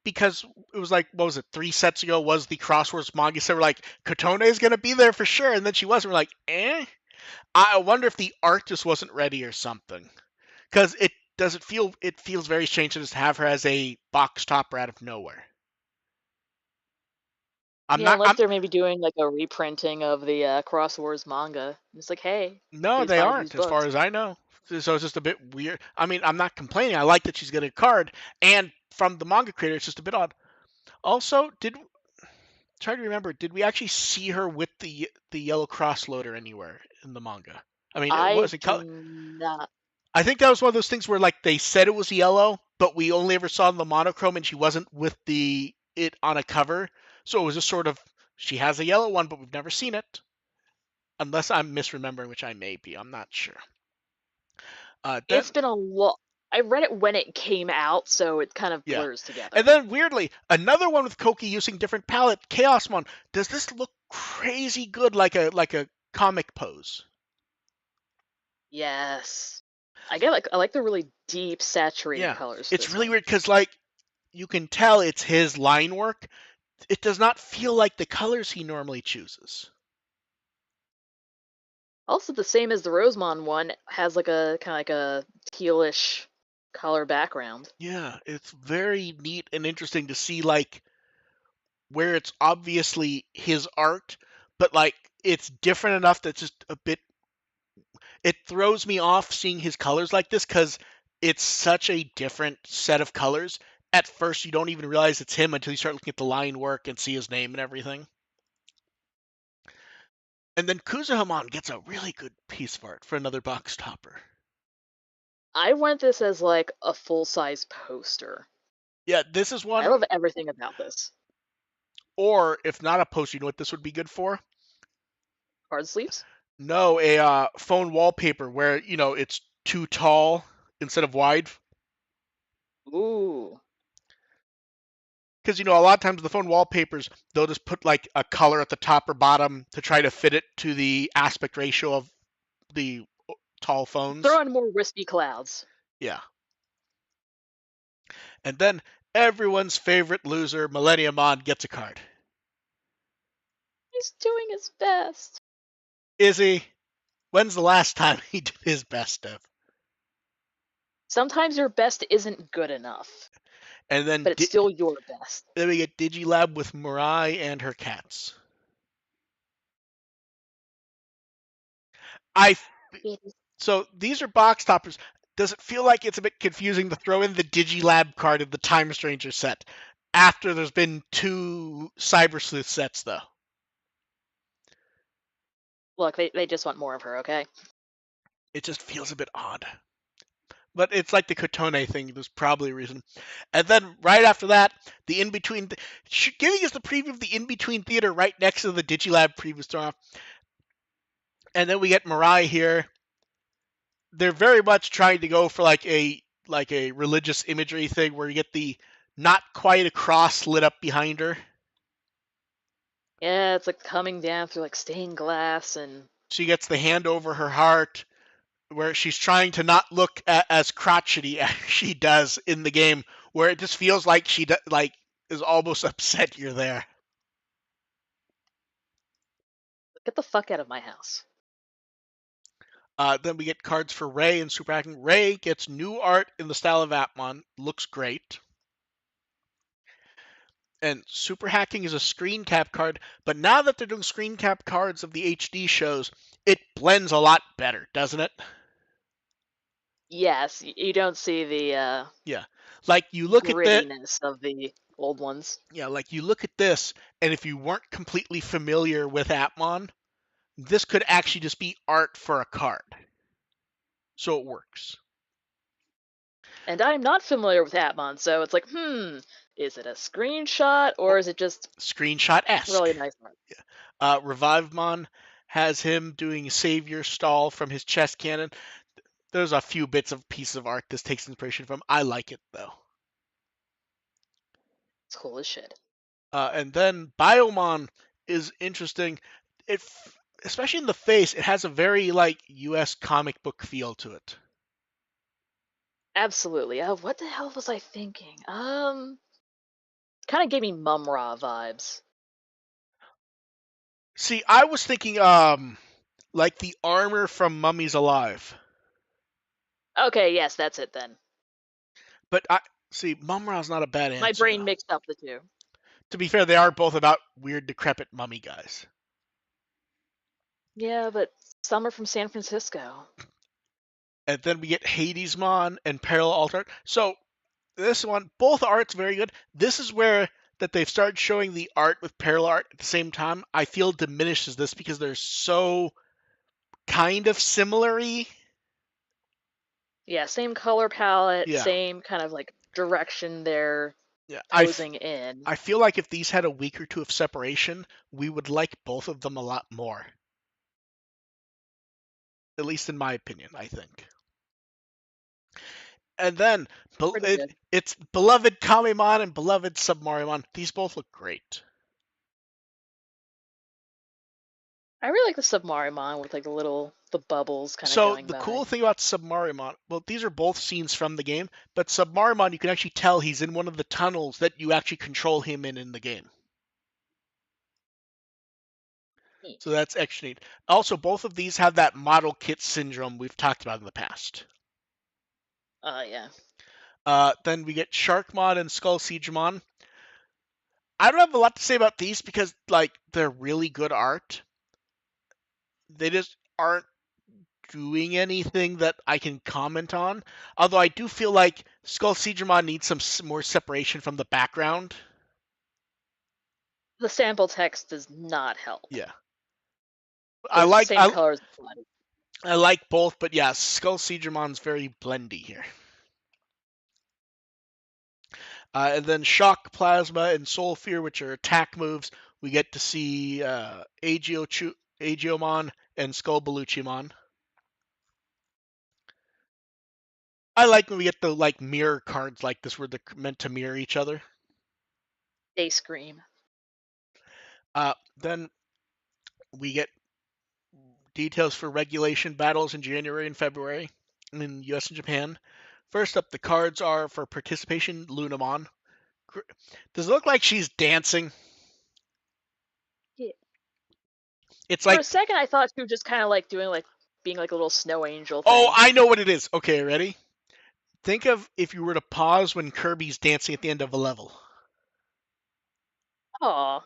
because it was like, what was it, 3 sets ago was the Cross Wars manga, so we're like, Kotone is gonna be there for sure, and then she wasn't. We're like, eh. I wonder if the art just wasn't ready or something. because it feels very strange to just have her as a box topper out of nowhere. I'm Yeah, not. unless I'm they're maybe doing like a reprinting of the Cross Wars manga. It's like, hey, No, please they buy aren't, these as far books. as I know. So it's just a bit weird. I mean, I'm not complaining. I like that she's getting a card, and from the manga creator, it's just a bit odd. Also, did try to remember, did we actually see her with the yellow cross loader anywhere in the manga? I mean, it I wasn't do color. not. I think that was one of those things where like they said it was yellow, but we only ever saw the monochrome, and she wasn't with the it on a cover. So it was just sort of she has a yellow one, but we've never seen it, unless I'm misremembering, which I may be. I'm not sure. Then It's been a lot. I read it when it came out, so it kind of Yeah. blurs And together. then weirdly, another one with Koki using different palette, Chaosmon. Does this look crazy good like a comic pose? Yes. I like the really deep saturated Yeah. colors for It's this really one. weird because like you can tell it's his line work. It does not feel like the colors he normally chooses. Also the same as the Rosemon one, has like a kind of like a tealish color background. Yeah, it's very neat and interesting to see like where it's obviously his art, but like it's different enough that's just a bit it throws me off seeing his colors like this because it's such a different set of colors. At first, you don't even realize it's him until you start looking at the line work and see his name and everything. And then Kuzuhamon gets a really good piece of art for another box topper. I want this as like a full-size poster. Yeah, this is I one, love everything about this. or if not a poster, you know what this would be good for? Card sleeves? No, a phone wallpaper where, it's too tall instead of wide. Ooh. Because, a lot of times the phone wallpapers, they'll just put like a color at the top or bottom to try to fit it to the aspect ratio of the tall phones. Throw in more wispy clouds. Yeah. And then everyone's favorite loser, Millenniumon, gets a card. He's doing his best. Is he? When's the last time he did his best of? Sometimes your best isn't good enough, And then, but it's still your best. then we get Digilab with Mirai and her cats. I It is. So these are box toppers. Does it feel like it's a bit confusing to throw in the Digilab card in the Time Stranger set after there's been two Cyber Sleuth sets, though? Look, they just want more of her, okay? It just feels a bit odd. But it's like the Kotone thing. There's probably a reason. And then right after that, the in between, giving us the preview of the in between theater right next to the Digilab preview store. And then we get Mirai here. They're very much trying to go for like a religious imagery thing where you get the not quite a cross lit up behind her. Yeah, it's like coming down through like stained glass and She gets the hand over her heart, where she's trying to not look as crotchety as she does in the game, where it just feels like she is almost upset you're there. get the fuck out of my house. Then we get cards for Ray and Super Hacking. Ray gets new art in the style of Atmon, looks great. And Super Hacking is a screen cap card, but now that they're doing screen cap cards of the HD shows, it blends a lot better, doesn't it? Yes, you don't see the Yeah. Like you look at that, grittiness of the old ones. yeah, like you look at this, and if you weren't completely familiar with Atmon, this could actually just be art for a card. So it works. And I'm not familiar with Atmon, so it's like, is it a screenshot Oh, or is it just screenshot-esque. really nice art? Revivemon has him doing Savior Stall from his chest cannon. There's a few bits of pieces of art this takes inspiration from. I like it though. It's cool as shit. And then Biomon is interesting. It, especially in the face, it has a very like U.S. comic book feel to it. Absolutely. What the hell was I thinking? Kind of gave me Mum Ra vibes. See, I was thinking like the armor from Mummies Alive. Okay, yes, that's it then. But I see Mumra's not a bad My answer brain though. mixed up the two. To be fair, they are both about weird, decrepit mummy guys. Yeah, but some are from San Francisco. And then we get Hadesmon and Parallel Alter. So this one, both art's very good. This is where that they've started showing the art with parallel art at the same time. I feel diminishes this because they're so kind of similar-y. Yeah, same color palette, Yeah, same kind of like direction they're yeah. posing in. I feel like if these had a week or two of separation, we would like both of them a lot more. At least in my opinion, I think. And then Pretty good. it's beloved Kamemon and beloved Submarimon. These both look great. I really like the Submarimon with like the bubbles kind of So going the cool by. thing about Submarimon, well, these are both scenes from the game, but Submarimon, you can actually tell he's in one of the tunnels that you actually control him in the game. So Neat. that's extra neat. Also, both of these have that model kit syndrome we've talked about in the past. Yeah. Then we get Sharkmon and Skull Siegemon. I don't have a lot to say about these because like they're really good art. They just aren't doing anything that I can comment on. Although I do feel like Skull Siegemon needs some more separation from the background. The sample text does not help. Yeah, I Because it's the like same I, color as the body. I like both, but yeah, Skull Siegemon's very blendy here. And then Shock, Plasma, and Soul Fear, which are attack moves. We get to see Agiomon and Skull Beluchimon. I like when we get the like mirror cards like this, where they're meant to mirror each other. They scream. Then we get details for regulation battles in January and February in US and Japan. First up, the cards are for participation Lunamon. Does it look like she's dancing? Yeah. It's For a like, second, I thought she was just kind of like doing like being like a little snow angel oh, thing. I know what it is. Okay, ready? Think of if you were to pause when Kirby's dancing at the end of a level. Aw.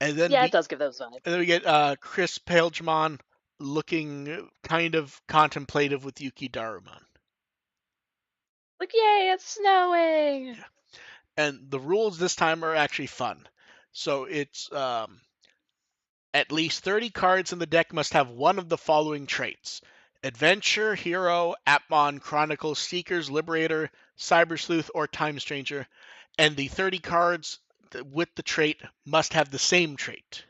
And then Yeah, it we does give those vibes. and then we get Chris Palemon looking kind of contemplative with Yuki Darumon. Like, yay, it's snowing! Yeah. And the rules this time are actually fun. So it's at least 30 cards in the deck must have one of the following traits: Adventure, Hero, Atmon, Chronicle, Seekers, Liberator, Cyber Sleuth, or Time Stranger. And the 30 cards with the trait must have the same trait.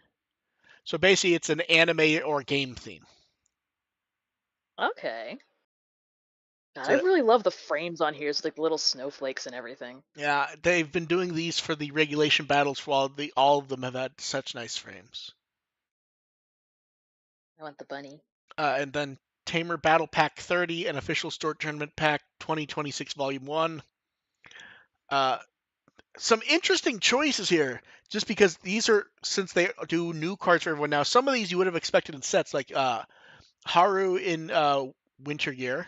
So basically, it's an anime or game theme. Okay. God, I So really love the frames on here. It's like little snowflakes and everything. yeah, they've been doing these for the regulation battles for all of them have had such nice frames. I want the bunny. And then Tamer Battle Pack 30 and Official Store Tournament Pack 2026 Volume 1. Uh, some interesting choices here, just because these are, since they do new cards for everyone now, some of these you would have expected in sets, like Haru in Winter Gear.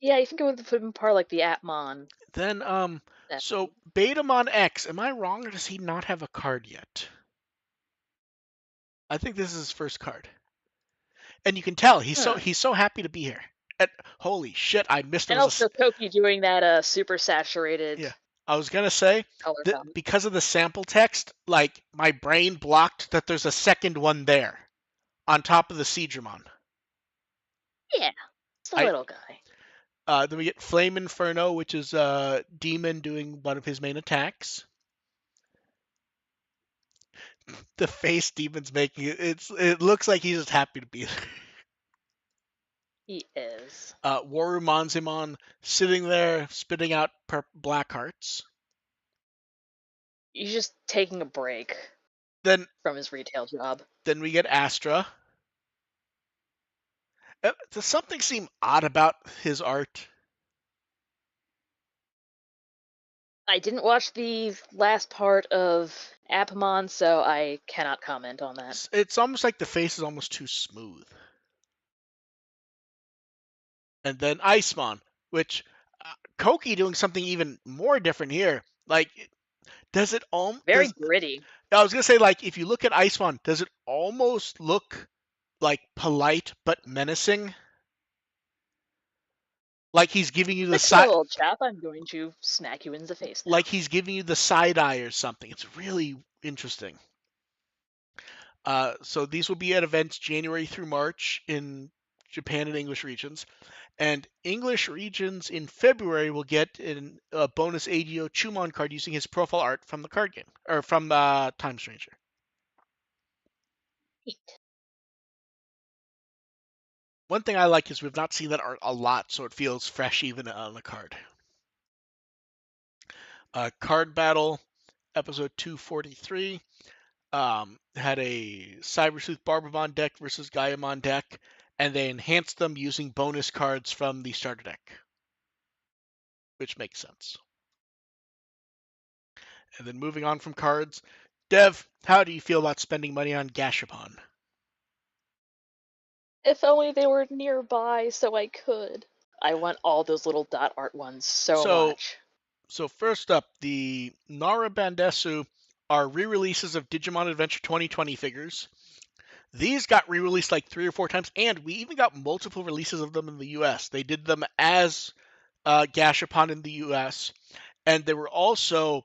Yeah, you think it would have been part of, like the Atmon. Then, That so Betamon X, am I wrong or does he not have a card yet? I think this is his first card. And you can tell huh. he's so happy to be here. And holy shit, I missed there And was also Koki doing that super saturated yeah. I was gonna say color that palette. because of the sample text, like my brain blocked that there's a second one there on top of the Seedramon. Yeah, it's a I little guy. then we get Flame Inferno, which is Demon doing one of his main attacks. The face Demon's making, it looks like he's just happy to be there. He is. Warumanzimon sitting there spitting out black hearts. He's just taking a break Then from his retail job. we get Astra. Does something seem odd about his art? I didn't watch the last part of Appamon, so I cannot comment on that. It's almost like the face is almost too smooth. And then Icemon, which Koki doing something even more different here. Like, does it Very does gritty. I was gonna say, like, if you look at Icemon, does it almost look like polite but menacing? Like he's giving you the Like, come here, side, little chap. I'm going to smack you in the face now. like he's giving you the side eye or something. It's really interesting. So these will be at events January through March in Japan and English regions. And English regions in February will get a bonus ADO Chumon card using his profile art from the card game, or from Time Stranger. One thing I like is we've not seen that art a lot, so it feels fresh even on the card. Card Battle, episode 243, had a Cyber Sleuth Barbamon deck versus Gaiamon deck, and they enhanced them using bonus cards from the starter deck, which makes sense. And then moving on from cards, Dev, how do you feel about spending money on Gashapon? If only they were nearby so I could. I want all those little dot art ones so So, much. so first up, the Nara Bandesu are re-releases of Digimon Adventure 2020 figures. These got re-released like 3 or 4 times, and we even got multiple releases of them in the U.S. They did them as Gashapon in the U.S., and they were also.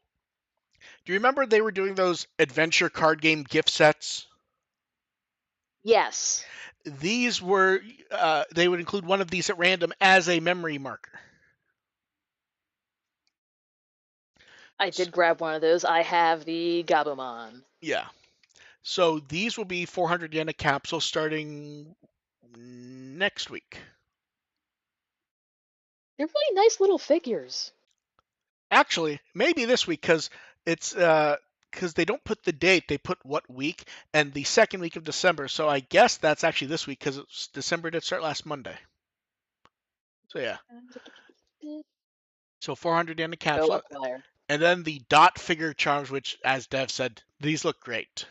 Do you remember they were doing those adventure card game gift sets? Yes, These were. They would include one of these at random as a memory marker. I did grab one of those. I have the Gabumon. Yeah. So these will be 400 yen a capsule starting next week. They're really nice little figures. Actually, maybe this week because it's because they don't put the date; they put what week, and the second week of December. So I guess that's actually this week because December did start last Monday. So yeah, so 400 yen a Go capsule, acquire. and then the dot figure charms, which, as Dev said, these look great.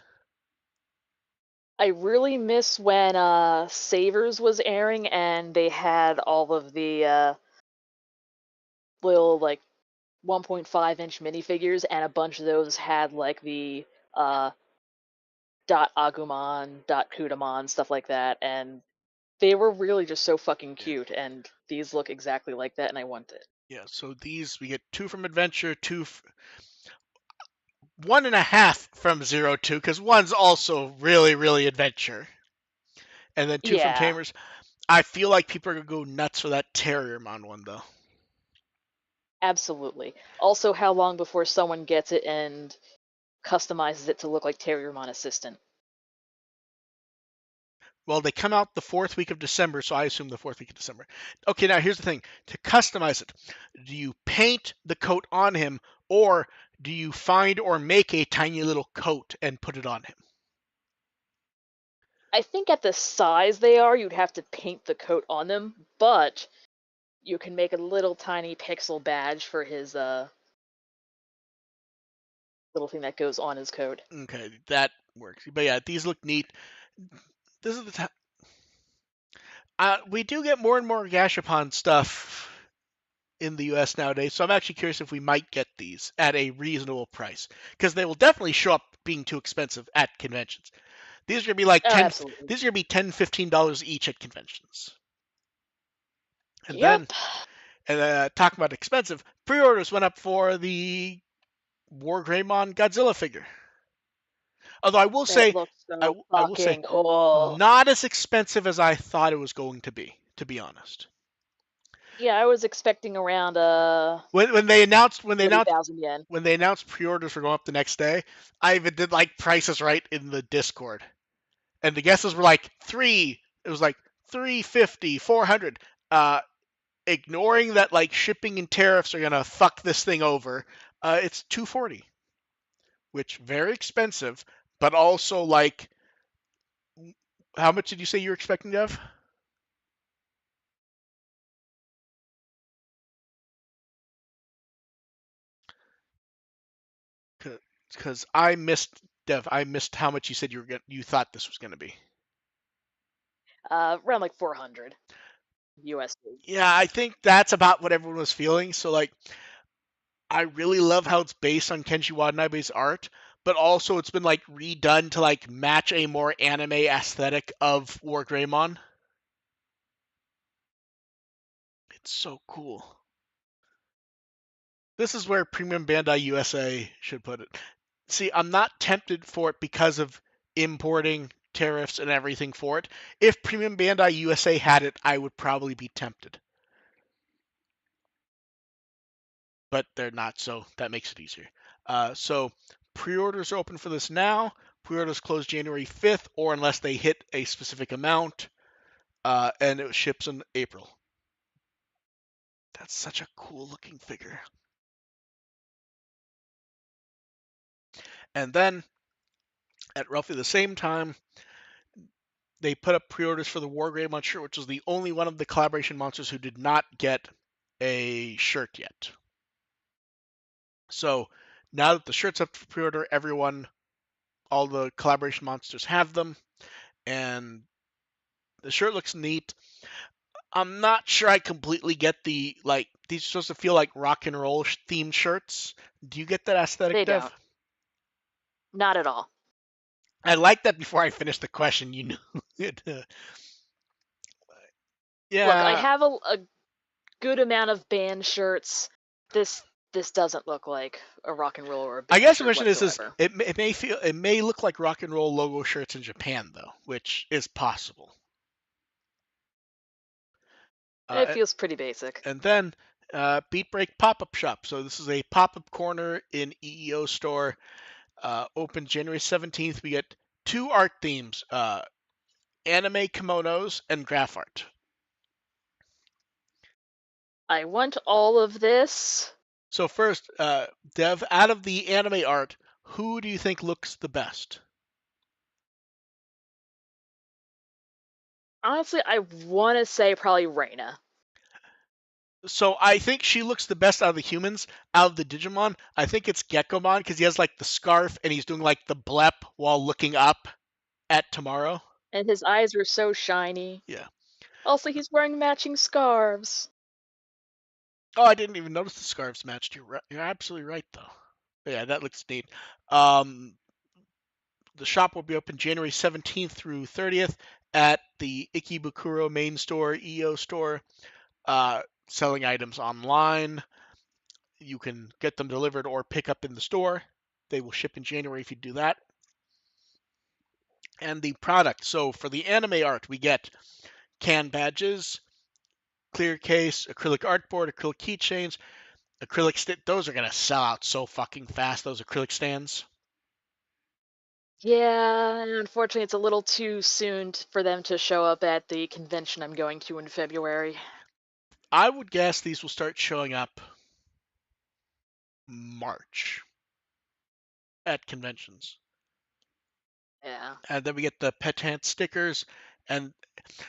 I really miss when Savers was airing and they had all of the little like 1.5-inch minifigures, and a bunch of those had like the uh, dot Agumon, dot Kudamon, stuff like that, and they were really just so fucking Yeah, cute. And these look exactly like that, and I want it. yeah. So these we get two from Adventure, one and a half from Zero Two because one's also really, really Adventure, and then two from Yeah, Tamers. I feel like people are gonna go nuts for that Terriermon one though. absolutely. Also, how long before someone gets it and customizes it to look like Terriermon Assistant? Well, they come out the fourth week of December, so I assume the fourth week of December. Okay, now here's the thing. To customize it, do you paint the coat on him, or do you find or make a tiny little coat and put it on him? I think at the size they are, you'd have to paint the coat on them, but you can make a little tiny pixel badge for his little thing that goes on his coat. Okay, that works. But yeah, these look neat. This is the time. We do get more and more Gashapon stuff in the US nowadays, so I'm actually curious if we might get these at a reasonable price because they will definitely show up being too expensive at conventions. These are gonna be like Oh, 10. absolutely. These are gonna be $10, $15 each at conventions. And then, Yep. talking about expensive, pre-orders went up for the War Greymon Godzilla figure. Although That looks so I will say, fucking cool. not as expensive as I thought it was going to be. To be honest, Yeah, I was expecting around when they announced 30,000 yen. when they announced pre-orders were going up the next day, I even did like prices right in the Discord, and the guesses were like three. It was like 350, 400. Ignoring that like shipping and tariffs are gonna fuck this thing over, it's 240, which very expensive, but also like how much did you say you're expecting, Dev? because I missed Dev. I missed how much you said you thought this was gonna be. Around like 400 USD. Yeah, I think that's about what everyone was feeling. So like, I really love how it's based on Kenji Watanabe's art, but also it's been like redone to like match a more anime aesthetic of War Greymon. It's so cool. This is where Premium Bandai USA should put it. See, I'm not tempted for it because of importing tariffs and everything for it. If Premium Bandai USA had it, I would probably be tempted. But they're not, so that makes it easier. So pre-orders are open for this now. Pre-orders close January 5th, or unless they hit a specific amount, and it ships in April. That's such a cool looking figure. And then at roughly the same time, they put up pre-orders for the Wargrave shirt, which was the only one of the collaboration monsters who did not get a shirt yet. So now that the shirt's up for pre-order, all the collaboration monsters have them, and the shirt looks neat. I'm not sure I completely get the like. These are supposed to feel like rock and roll themed shirts. Do you get that aesthetic, They Dev? don't. Not at all. I like that. Before I finished the question, you knew it. Look, I Yeah, have a good amount of band shirts. This doesn't look like a rock and roll or a I band guess the shirt question is whatsoever. it may look like rock and roll logo shirts in Japan though, which is possible. It Uh, feels pretty basic. and then Beatbreak pop up shop. So this is a pop up corner in EEO store. Open January 17th. We get two art themes: anime kimonos and graph art. I want all of this. So first, Dev, out of the anime art, who do you think looks the best? Honestly, I want to say probably Reina. So I think she looks the best out of the humans. Out of the Digimon, I think it's Gekomon because he has like the scarf and he's doing like the blep while looking up at Tomorrow. And his eyes are so shiny. Yeah. Also, he's wearing matching scarves. Oh, I didn't even notice the scarves matched. You're absolutely right though. Yeah, that looks neat. Um, the shop will be open January 17th through 30th at the Ikebukuro main store, EO store, selling items online. You can get them delivered or pick up in the store. They will ship in January if you do that. And the product. So for the anime art, we get can badges, clear case, acrylic artboard, acrylic keychains, acrylic stick. Those are gonna sell out so fucking fast. Those acrylic stands. Yeah, and unfortunately, it's a little too soon for them to show up at the convention I'm going to in February. I would guess these will start showing up March at conventions. Yeah. And then we get the Petant stickers, and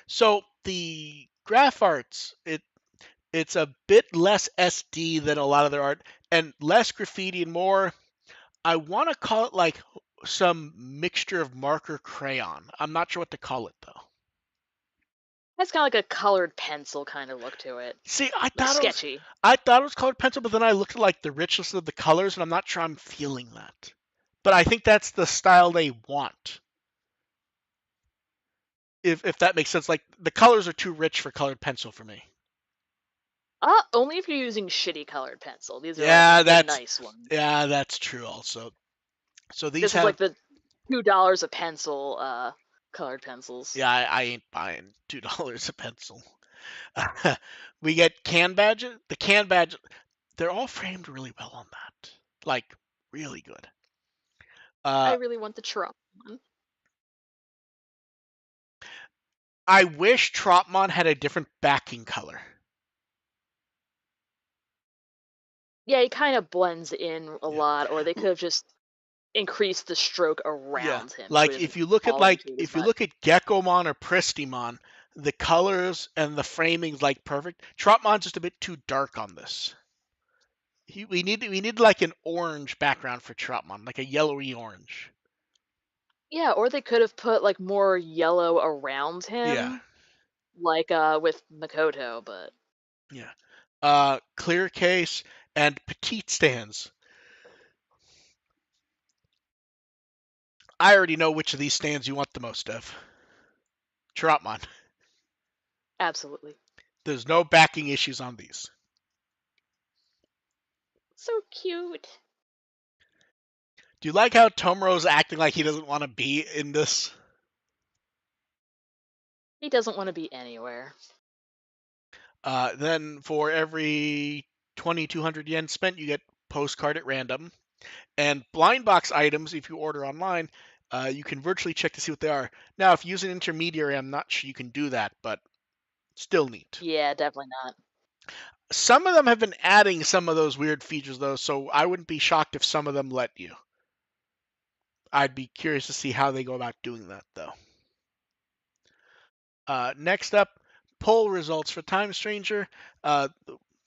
so the graph arts. It's a bit less SD than a lot of their art, and less graffiti and more. I want to call it like some mixture of marker crayon. I'm not sure what to call it though. Has kind of like a colored pencil kind of look to it. See, Sketchy. I thought it was colored pencil, but then I looked at like the richness of the colors, and I'm not sure I'm feeling that. But I think that's the style they want. If that makes sense, like the colors are too rich for colored pencil for me. Only if you're using shitty colored pencil. These are like Yeah, the nice ones. that's true also. So these This is have like the $2 a pencil colored pencils. yeah, I ain't buying $2 a pencil. We get can badges. The can badge, they're all framed really well on that. Like really good. I Uh, really want the Trop one. I wish Trotmon had a different backing color. Yeah, he kind of blends in a Yeah. lot, or they could have just increased the stroke Yeah. around him so he Like doesn't fall into it as if you much. look at Gekomon or Pristimon, the colors and the framing's like perfect. Trotmon's just a bit too dark on this. We need like an orange background for Trotmon, like a yellowy orange. Yeah, or they could have put like more yellow around Yeah, him, like with Makoto, but yeah. Clear case and petite stands. I already know which of these stands you want the most of. Trotmon. absolutely. There's no backing issues on these. So cute. Do you like how Tomoro's acting like he doesn't want to be in this? He doesn't want to be anywhere. Then for every 2,200 yen spent, you get postcard at random. And blind box items, if you order online, you can virtually check to see what they are. Now, if you use an intermediary, I'm not sure you can do that, but still neat. Yeah, definitely not. Some of them have been adding some of those weird features, though, so I wouldn't be shocked if some of them let you. I'd be curious to see how they go about doing that, though. Next up, poll results for Time Stranger.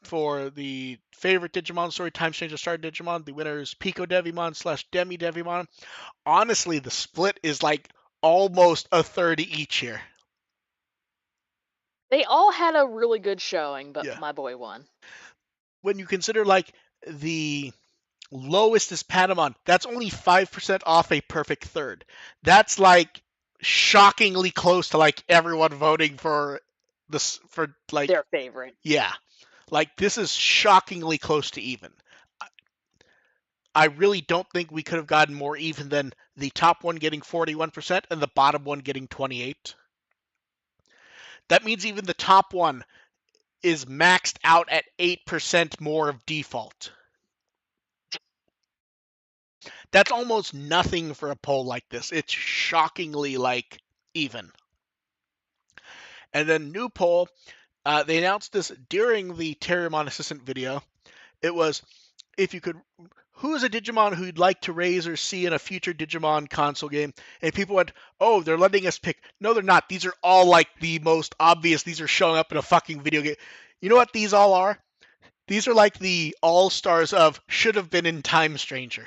For the favorite Digimon story, Time Stranger Star Digimon, the winner is Pico Devimon / Demi Devimon. Honestly, the split is like almost a third each here. They all had a really good showing, but Yeah. my boy won. When you consider like the lowest is Patamon, that's only 5% off a perfect third. That's like shockingly close to like everyone voting for this for like Their favorite. yeah. Like this is shockingly close to even. I really don't think we could have gotten more even than the top one getting 41% and the bottom one getting 28. That means even the top one is maxed out at 8% more of default. That's almost nothing for a poll like this. It's shockingly like even. And then new poll, they announced this during the Terriermon Assistant video. It was, if you could, who is a Digimon who you'd like to raise or see in a future Digimon console game? And people went, oh, they're letting us pick. No, they're not. These are all like the most obvious. These are showing up in a fucking video game. You know what these all are? These are like the all-stars of should have been in Time Stranger.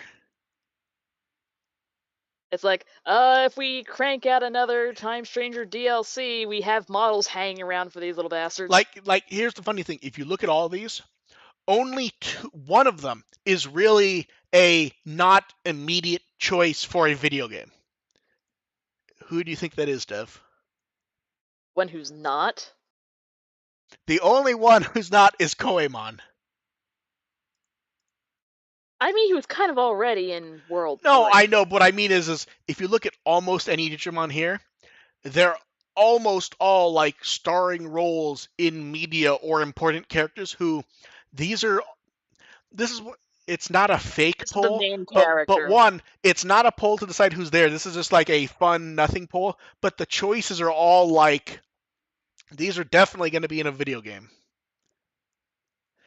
It's like, if we crank out another Time Stranger DLC, we have models hanging around for these little bastards. Like here's the funny thing. If you look at all these, only one of them is really a not immediate choice for a video game. Who do you think that is, Dev? One who's not. The only one who's not is Koemon. I mean, he was kind of already in World No, 3. I know, but what I mean is if you look at almost any Digimon here, they're almost all like starring roles in media or important characters who these are this is what it's not a fake This is the poll, main but character. one, it's not a poll to decide who's there. This is just like a fun nothing poll, but the choices are all like these are definitely going to be in a video game.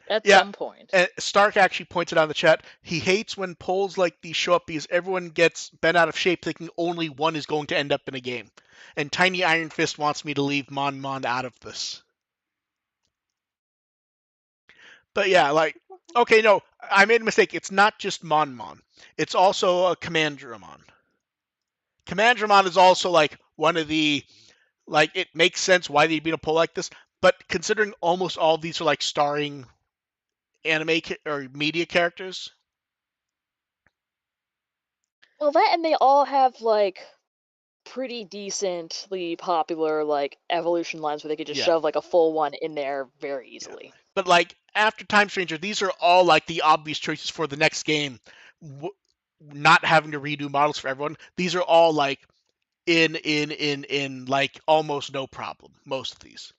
At Yeah, some point. and Stark actually pointed out in the chat he hates when polls like these show up because everyone gets bent out of shape thinking only one is going to end up in a game. And Tiny Iron Fist wants me to leave Mon Mon out of this. But yeah, like, okay, no, I made a mistake. It's not just Mon Mon. It's also a Commandramon. Commandramon is also like one of the, like, it makes sense why they'd be in a poll like this. But considering almost all of these are like starring anime or media characters, Well, that and they all have, like, pretty decently popular, like, evolution lines where they could just yeah. shove, like, a full one in there very Yeah. easily. But like after Time Stranger, these are all like the obvious choices for the next game. Not having to redo models for everyone. These are all like in like almost no problem. Most of these.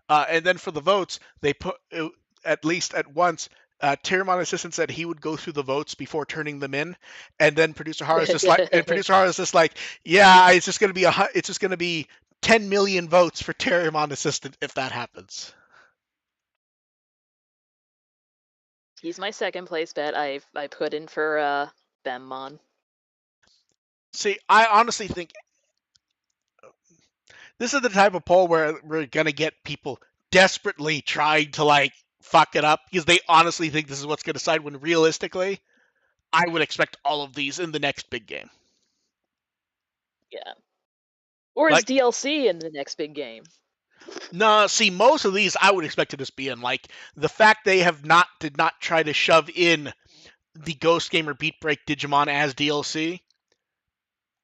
And then for the votes, they put at least at once. Tyramon Assistant said he would go through the votes before turning them in, and then producer Hara's just like, yeah, it's just gonna be 10 million votes for Tyramon Assistant if that happens. He's my second place bet. I put in for Bemmon. See, I honestly think this is the type of poll where we're gonna get people desperately trying to like fuck it up because they honestly think this is what's going to decide, when realistically, I would expect all of these in the next big game. Yeah. Or as Like, DLC in the next big game. no, see, most of these I would expect to just be in. Like, the fact they did not try to shove in the Ghost Gamer Beatbreak Digimon as DLC.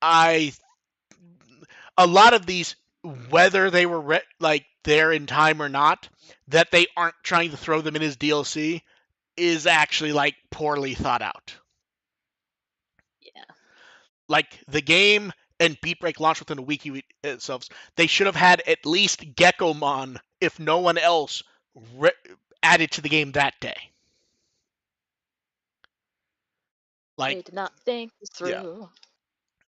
I A lot of these, whether they were like there in time or not, that they aren't trying to throw them in as DLC is actually like poorly thought out. Yeah. Like the game and Beatbreak launched within a week themselves. They should have had at least Geckomon, if no one else, re- added to the game that day. Like, They did not think this yeah, through.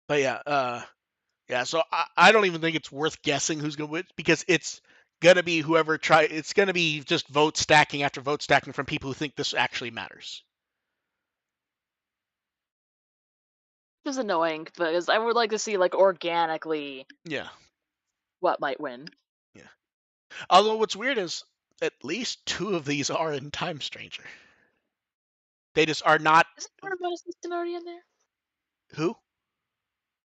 but yeah. So I don't even think it's worth guessing who's gonna win, because it's gonna be whoever try. It's gonna be just vote stacking after vote stacking from people who think this actually matters. Which is annoying because I would like to see like organically Yeah, what might win. yeah. Although what's weird is at least 2 of these are in Time Stranger. They just are not. Isn't Terramon Assistant already in there? Who?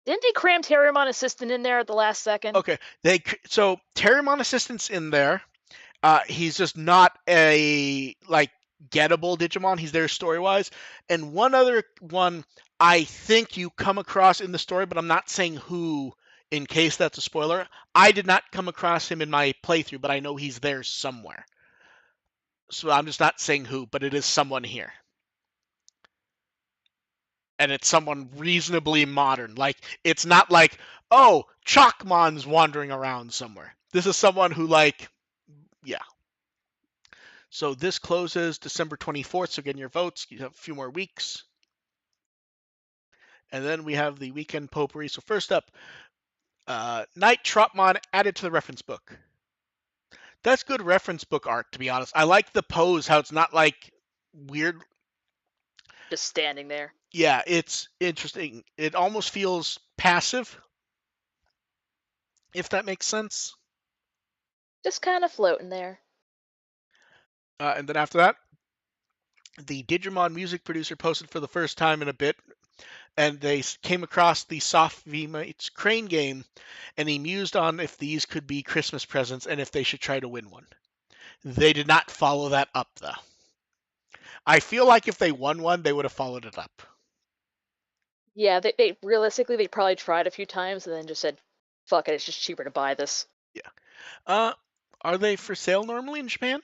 Didn't they cram Terramon Assistant in there at the last second? Okay, so Terramon Assistant's in there. He's just not a like gettable Digimon. He's there story wise. And one other one I think you come across in the story, but I'm not saying who in case that's a spoiler. I did not come across him in my playthrough, but I know he's there somewhere. So I'm just not saying who, but it is someone here. And it's someone reasonably modern. Like, it's not like, oh, Chalkmon's wandering around somewhere. This is someone who, like, yeah. So this closes December 24th. So getting your votes, you have a few more weeks. And then we have the weekend potpourri. So first up, Night Trotmon added to the reference book. That's good reference book art, to be honest. I like the pose, how it's not like weird. Just standing there. Yeah, it's interesting. It almost feels passive, if that makes sense. Just kind of floating there. And then after that, the Digimon music producer posted for the first time in a bit, and they came across the Soft V Mates Crane game, and he mused on if these could be Christmas presents and if they should try to win one. They did not follow that up, though. I feel like if they won one, they would have followed it up. Yeah, they realistically they probably tried a few times and then just said, "Fuck it, it's just cheaper to buy this." Yeah. Uh, are they for sale normally in Japan?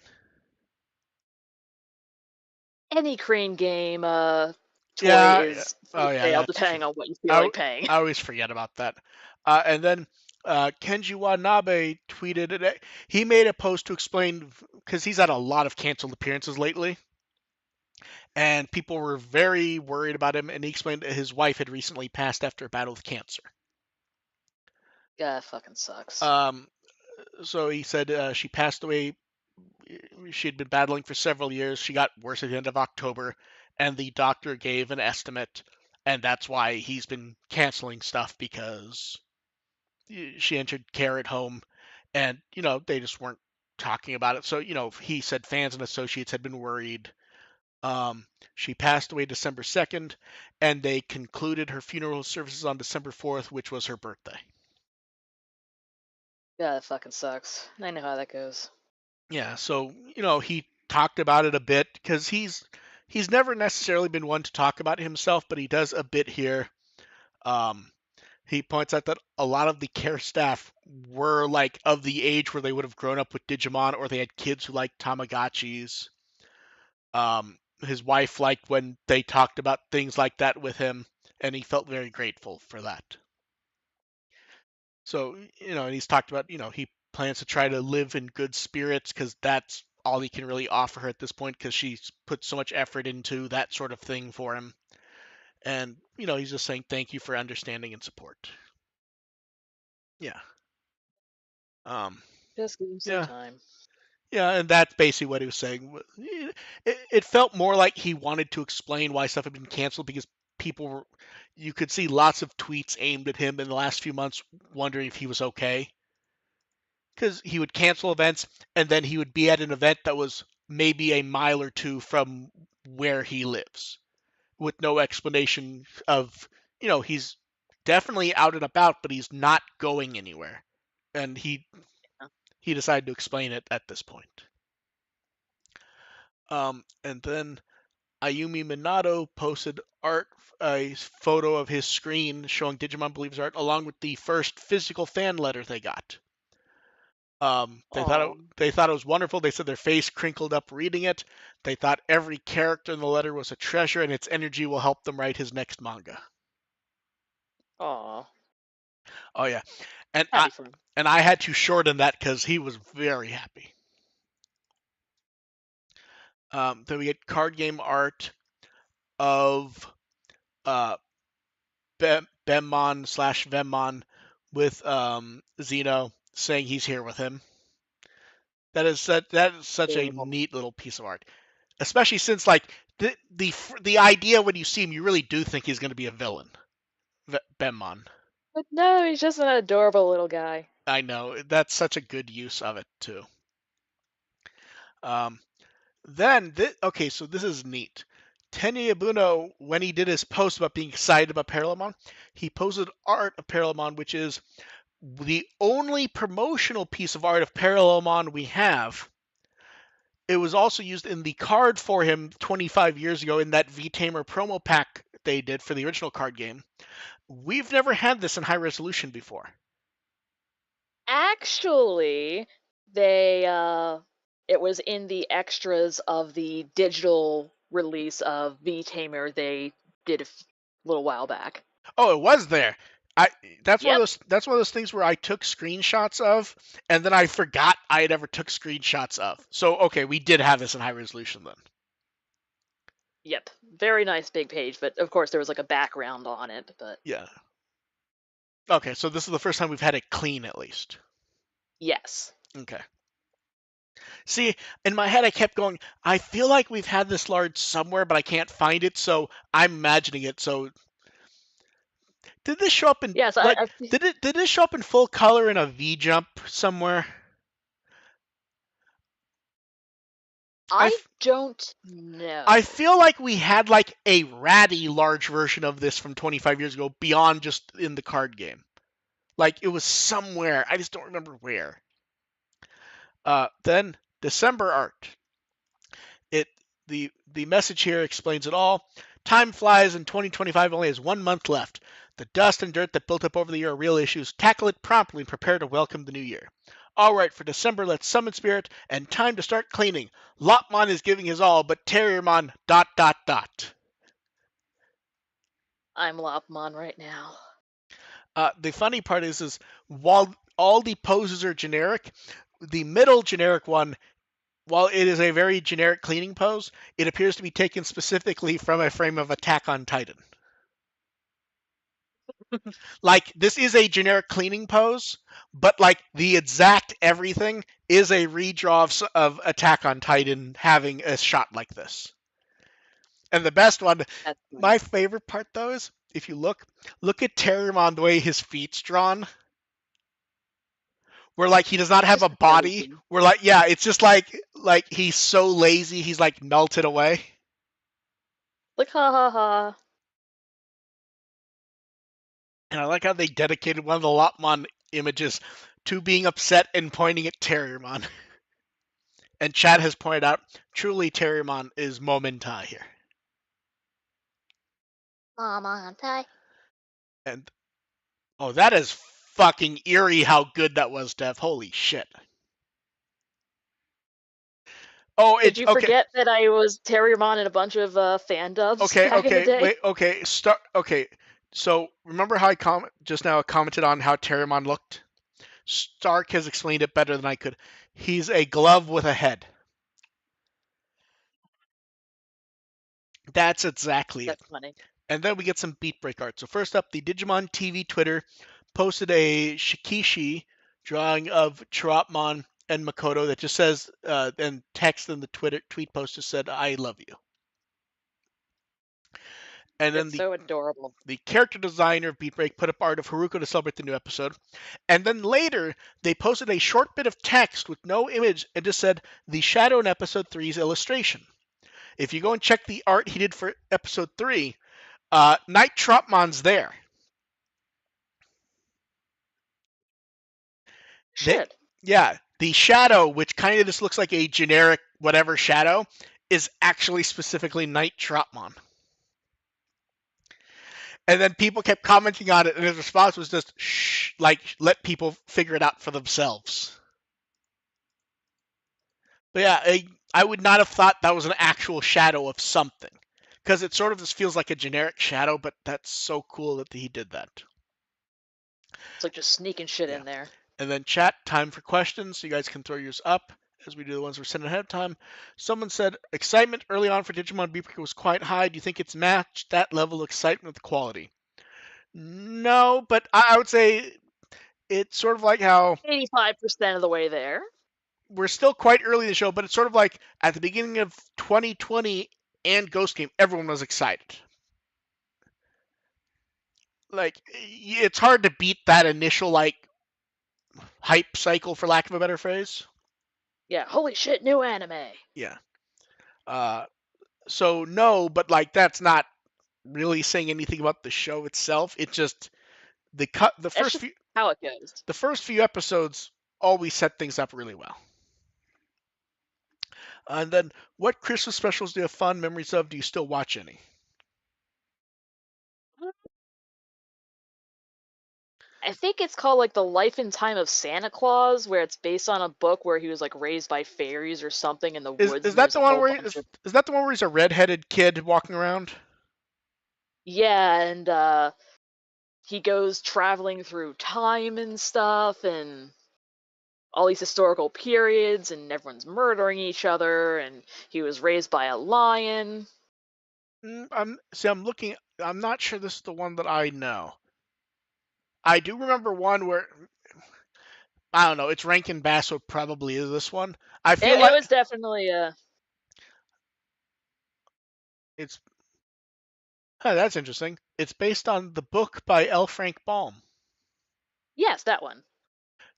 Any Crane game toy Yeah. is for Oh, yeah, sale that's true. depending on what you feel I, like paying. I always forget about that. And then Kenji Watanabe tweeted it. He made a post to explain, because he's had a lot of canceled appearances lately, and people were very worried about him. And he explained that his wife had recently passed after a battle with cancer. Yeah, it fucking sucks. Um, so he said she passed away. She had been battling for several years. She got worse at the end of October, and the doctor gave an estimate, and that's why he's been canceling stuff, because she entered care at home, and they just weren't talking about it. So he said fans and associates had been worried. She passed away December 2nd, and they concluded her funeral services on December 4th, which was her birthday. Yeah, it fucking sucks. I know how that goes. Yeah, so he talked about it a bit, because he's never necessarily been one to talk about himself, but he does a bit here. Um, he points out that a lot of the care staff were like of the age where they would have grown up with Digimon, or they had kids who liked Tamagotchis. His wife liked when they talked about things like that with him, and he felt very grateful for that. So, and he's talked about, he plans to try to live in good spirits, because that's all he can really offer her at this point, because she's put so much effort into that sort of thing for him. And, he's just saying thank you for understanding and support. Yeah. Um, Just give him some yeah. time. Yeah, and that's basically what he was saying. It felt more like he wanted to explain why stuff had been canceled, because people were, you could see lots of tweets aimed at him in the last few months wondering if he was okay. Because he would cancel events, and then he would be at an event that was maybe a mile or two from where he lives, with no explanation of, he's definitely out and about, but he's not going anywhere. And he decided to explain it at this point. And then Ayumi Minato posted a photo of his screen showing Digimon Believes art, along with the first physical fan letter they got. Oh, They thought it was wonderful. They said their face crinkled up reading it. They thought every character in the letter was a treasure, and its energy will help them write his next manga. oh, Oh yeah, and I happy for him. and I had to shorten that because he was very happy. Then we get card game art of uh, Bemmon/Vemmon with Zeno saying he's here with him. That is such a Adorable. neat little piece of art, especially since like the idea when you see him, you really do think he's going to be a villain, Bemmon. But no, he's just an adorable little guy. I know that's such a good use of it too. Um, okay, so this is neat. Tenya Yabuno, when he did his post about being excited about Paralemon, he posted art of Paralemon, which is the only promotional piece of art of Paralemon we have. It was also used in the card for him 25 years ago in that V-Tamer promo pack they did for the original card game. We've never had this in high resolution before. Actually, they it was in the extras of the digital release of V Tamer they did a little while back. Oh, it was there. I Yep. that's one of those things where I took screenshots of, and then I forgot I had ever took screenshots of. So okay, we did have this in high resolution then. Yep. Very nice big page, but of course there was like a background on it, but Yeah. Okay, so this is the first time we've had it clean at least. yes. Okay. See, in my head I kept going, I feel like we've had this large somewhere, but I can't find it, so I'm imagining it. So did this show up in Yes, like I did this show up in full color in a V jump somewhere? I I don't I know. feel like we had like a ratty large version of this from 25 years ago beyond just in the card game. Like it was somewhere. I just don't remember where. Then December art. It the message here explains it all. Time flies and 2025 only has 1 month left. The dust and dirt that built up over the year are real issues. Tackle it promptly and prepare to welcome the new year. All right, for December, let's summon spirit and time to start cleaning. Lopmon is giving his all, but Terriermon ... I'm Lopmon right now. The funny part is while all the poses are generic, the middle generic one, while it is a very generic cleaning pose, it appears to be taken specifically from a frame of Attack on Titan. Like this is a generic cleaning pose, but like the exact everything is a redraw of Attack on Titan having a shot like this. And the best one, That's funny. my favorite part though is if you look at Terriermon the way his feet's drawn, where like he does not He's have just a body. lazy. Where like yeah, it's just like he's so lazy, he's like melted away. Like ha ha ha. And I like how they dedicated one of the Lopmon images to being upset and pointing at Terriermon. And Chad has pointed out, truly Terriermon is Momentai here. Mama, tie. And oh, that is fucking eerie how good that was, Dev. Holy shit. Oh, Did it you okay. forget that I was Terriermon in a bunch of fan dubs Okay, back in the okay, day? wait, okay, start. Okay, so remember how just now commented on how Terriermon looked? Stark has explained it better than I could. He's a glove with a head. That's exactly it. That's funny. And then we get some Beatbreak art. So first up, the Digimon TV Twitter posted a Shikishi drawing of Chirapmon and Makoto that just says, and text in the tweet post just said, "I love you." And then It's so adorable. the character designer of Beatbreak put up art of Haruko to celebrate the new episode. And then later, they posted a short bit of text with no image and just said, "The shadow in episode three's illustration." If you go and check the art he did for episode 3, Night Tropmon's there. They, Shit. yeah, the shadow, which kind of just looks like a generic whatever shadow, is actually specifically Night Tropmon. And then people kept commenting on it, and his response was just, shh, like, let people figure it out for themselves. But yeah, I would not have thought that was an actual shadow of something. Because it sort of just feels like a generic shadow, but that's so cool that he did that. It's like just sneaking shit Yeah. in there. And then chat, time for questions. So you guys can throw yours up as we do the ones we're sending ahead of time. Someone said, excitement early on for Digimon Beatbreak was quite high. Do you think it's matched that level of excitement with quality? No, but I would say it's sort of like how 85% of the way there. we're still quite early in the show, but it's sort of like at the beginning of 2020 and Ghost Game, everyone was excited. Like, it's hard to beat that initial, like, hype cycle, for lack of a better phrase. Yeah, holy shit, new anime. Yeah. Uh, so, no, but, like, that's not really saying anything about the show itself. It just, the That's first just few how it goes. the first few episodes always set things up really well. And then, what Christmas specials do you have fond memories of? Do you still watch any? I think it's called like The Life and Time of Santa Claus, where it's based on a book where he was like raised by fairies or something in the Is woods, is and that there's the a one whole where bunch of is that the one where he's a redheaded kid walking around? yeah, and he goes traveling through time and stuff, and all these historical periods, and everyone's murdering each other, and he was raised by a lion. I'm looking. I'm not sure this is the one that I know. I do remember one where I don't know. It's Rankin Bass, so it probably is this one. I feel It like was definitely it's. Huh, that's interesting. It's based on the book by L. Frank Baum. yes, that one.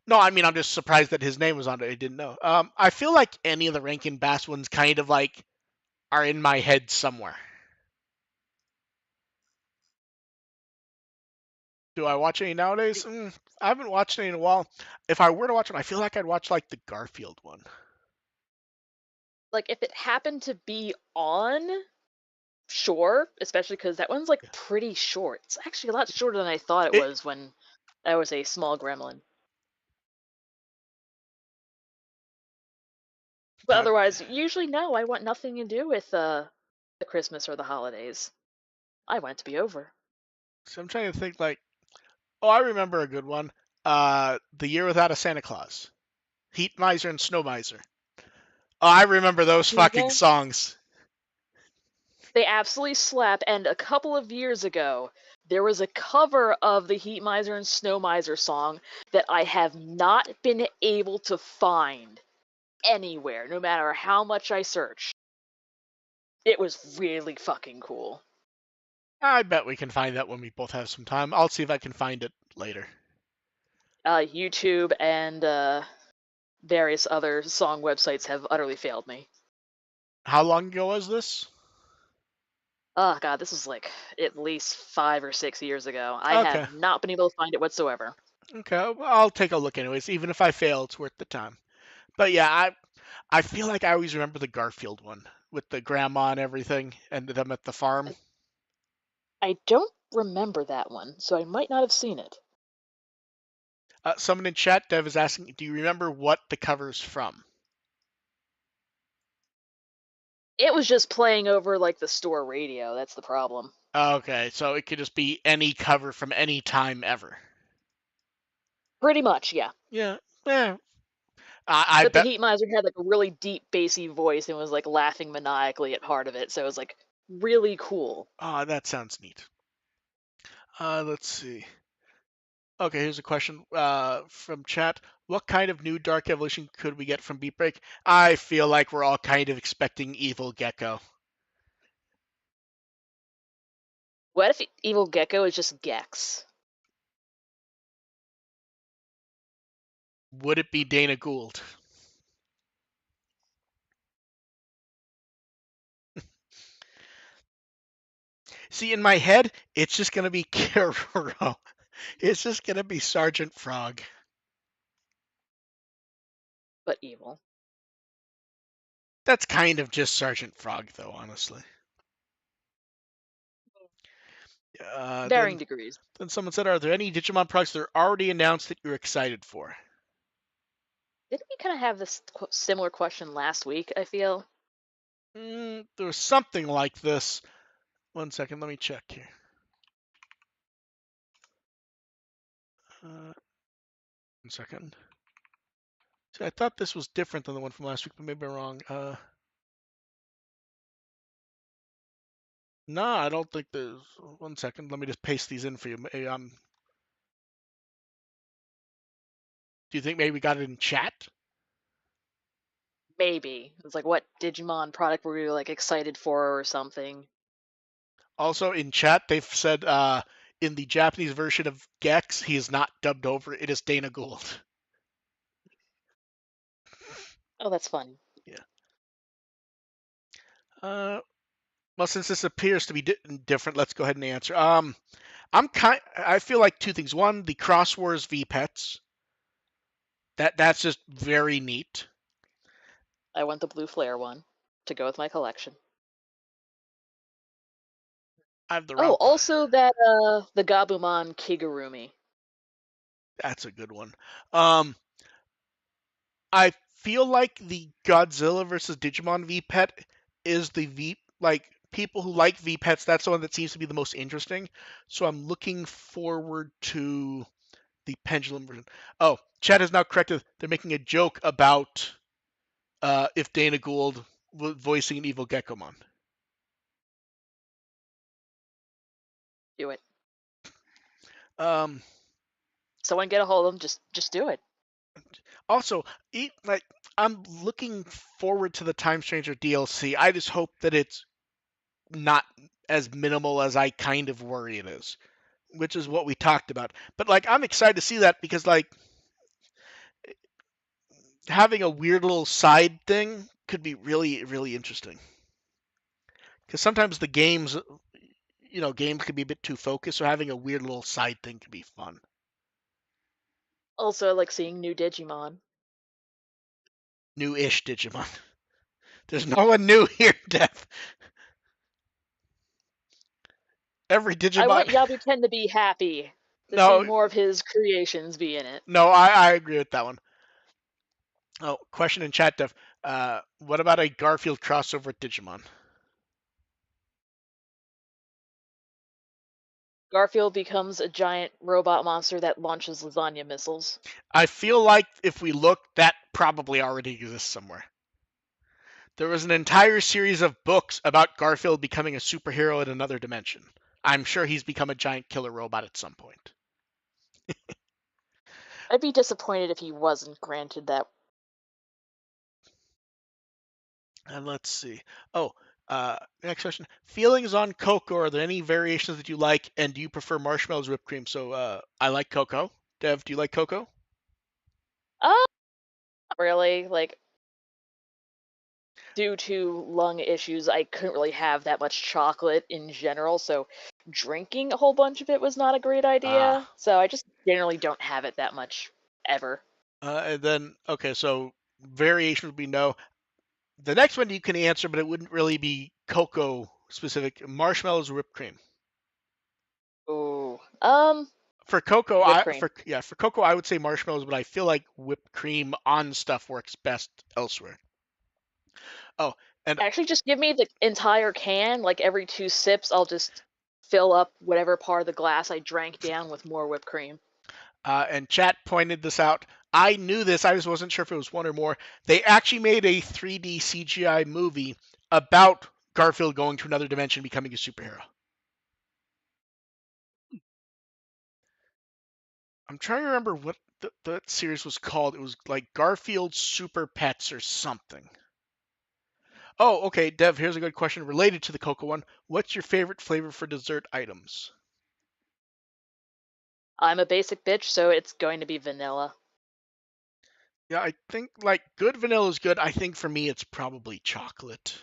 No, I mean I'm just surprised that his name was on it. I didn't know. I feel like any of the Rankin Bass ones kind of like are in my head somewhere. Do I watch any nowadays? I haven't watched any in a while. If I were to watch one, I feel like I'd watch like the Garfield one. Like if it happened to be on, sure, especially because that one's like Yeah. pretty short. It's actually a lot shorter than I thought it It, was when I was a small gremlin. But uh, otherwise, usually no, I want nothing to do with the Christmas or the holidays. I want it to be over. so I'm trying to think like, oh, I remember a good one. The Year Without a Santa Claus, Heat Miser and Snow Miser. Oh, I remember those fucking Yeah. songs. They absolutely slap. And a couple of years ago, there was a cover of the Heat Miser and Snow Miser song that I have not been able to find anywhere, no matter how much I search. It was really fucking cool. I bet we can find that when we both have some time. I'll see if I can find it later. YouTube and various other song websites have utterly failed me. How long ago was this? Oh god, this was like at least 5 or 6 years ago. I Okay. have not been able to find it whatsoever. Okay. Well, I'll take a look anyways. Even if I fail, it's worth the time. But yeah, I feel like I always remember the Garfield one with the grandma and everything, and them at the farm. I don't remember that one, so I might not have seen it. Someone in chat, Dev, is asking, do you remember what the cover's from? It was just playing over like the store radio. That's the problem. Okay, so it could just be any cover from any time ever. Pretty much, yeah. Yeah, yeah. I But the bet. Heat Miser had like a really deep, bassy voice and was like laughing maniacally at part of it, so it was like really cool. Oh, that sounds neat. Let's see. Okay, here's a question from chat. What kind of new Dark Evolution could we get from Beatbreak? I feel like we're all kind of expecting Evil Gecko. What if Evil Gecko is just Gex? Would it be Dana Gould? See, in my head, it's just gonna be Kero. It's just gonna be Sergeant Frog. But evil. That's kind of just Sergeant Frog, though, honestly. Uh, Varying then, degrees. then someone said, "Are there any Digimon products that are already announced that you're excited for?" Didn't we kind of have this similar question last week, I feel? There was something like this. One second, let me check here. Uh, 1 second. See, I thought this was different than the one from last week, but maybe I'm wrong. No, I don't think there's. 1 second, let me just paste these in for you. Do you think maybe we got it in chat? Maybe. It's like, what Digimon product were you, like, excited for or something? Also in chat, they've said in the Japanese version of Gex, he is not dubbed over. It is Dana Gould. Oh, that's funny. Yeah. Well, since this appears to be different, let's go ahead and answer. I feel like two things. One, the Cross Wars V Pets. That's just very neat. I want the blue flare one to go with my collection. I have the Oh, wrong. also that the Gabumon Kigurumi. That's a good one. Um, I feel like the Godzilla versus Digimon V Pet is the V like people who like V Pets. That's the one that seems to be the most interesting. So I'm looking forward to the pendulum version. Oh, Chad has now corrected. They're making a joke about if Dana Gould voicing an evil Geckomon. Do it. Um, Someone get a hold of them. Just do it. Also, like I'm looking forward to the Time Stranger DLC. I just hope that it's not as minimal as I kind of worry it is, which is what we talked about. But like I'm excited to see that because like having a weird little side thing could be really really interesting. Because sometimes the games, games can be a bit too focused, so having a weird little side thing can be fun. Also, I like seeing new Digimon. New-ish Digimon. There's no one new here, Dev. Every I want Digimon. Yabuten to be happy. To see No, more of his creations be in it. no, I agree with that one. Oh, question in chat, Dev. What about a Garfield crossover with Digimon? Garfield becomes a giant robot monster that launches lasagna missiles. I feel like if we look, that probably already exists somewhere. There was an entire series of books about Garfield becoming a superhero in another dimension. I'm sure he's become a giant killer robot at some point. I'd be disappointed if he wasn't granted that. And let's see. Oh, next question. Feelings on Cocoa. Are there any variations that you like, and do you prefer marshmallows or whipped cream? So I like cocoa. Dev, do you like cocoa? Not really. Like, due to lung issues, I couldn't really have that much chocolate in general, so drinking a whole bunch of it was not a great idea. Ah. So I just generally don't have it that much ever. And then, okay, so variation would be no. The next one you can answer, but it wouldn't really be cocoa specific. Marshmallows or whipped cream. Ooh. For cocoa, Whipped I cream. for yeah for cocoa I would say marshmallows, but I feel like whipped cream on stuff works best elsewhere. Oh, and Actually, just give me the entire can. Like every 2 sips, I'll just fill up whatever part of the glass I drank down with more whipped cream. and chat pointed this out. I knew this. I just wasn't sure if it was one or more. They actually made a 3D CGI movie about Garfield going to another dimension, becoming a superhero. I'm trying to remember what the series was called. It was like Garfield Super Pets or something. Oh, okay, Dev, here's a good question related to the cocoa one. What's your favorite flavor for dessert items? I'm a basic bitch, so it's going to be vanilla. Yeah, I think like good vanilla is good. I think for me it's probably chocolate.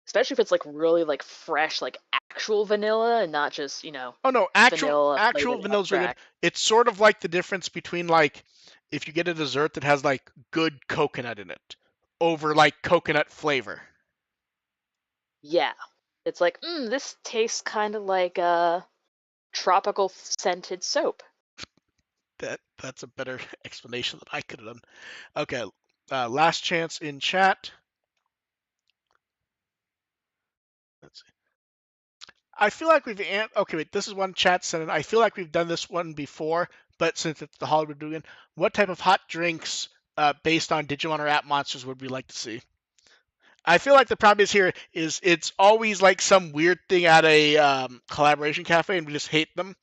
Especially if it's like really like fresh, like actual vanilla and not just, Oh no, actual vanilla actual flavored vanilla's really good. extract. It's sort of like the difference between like if you get a dessert that has like good coconut in it over like coconut flavor. Yeah. It's like, this tastes kind of like tropical scented soap. That's a better explanation than I could have done. Okay, last chance in chat. Let's see. I feel like okay. Wait, this is one chat sentence. I feel like we've done this one before, but since it's the Hollywood doing, what type of hot drinks based on Digimon or app monsters would we like to see? I feel like the problem is here is it's always like some weird thing at a collaboration cafe, and we just hate them.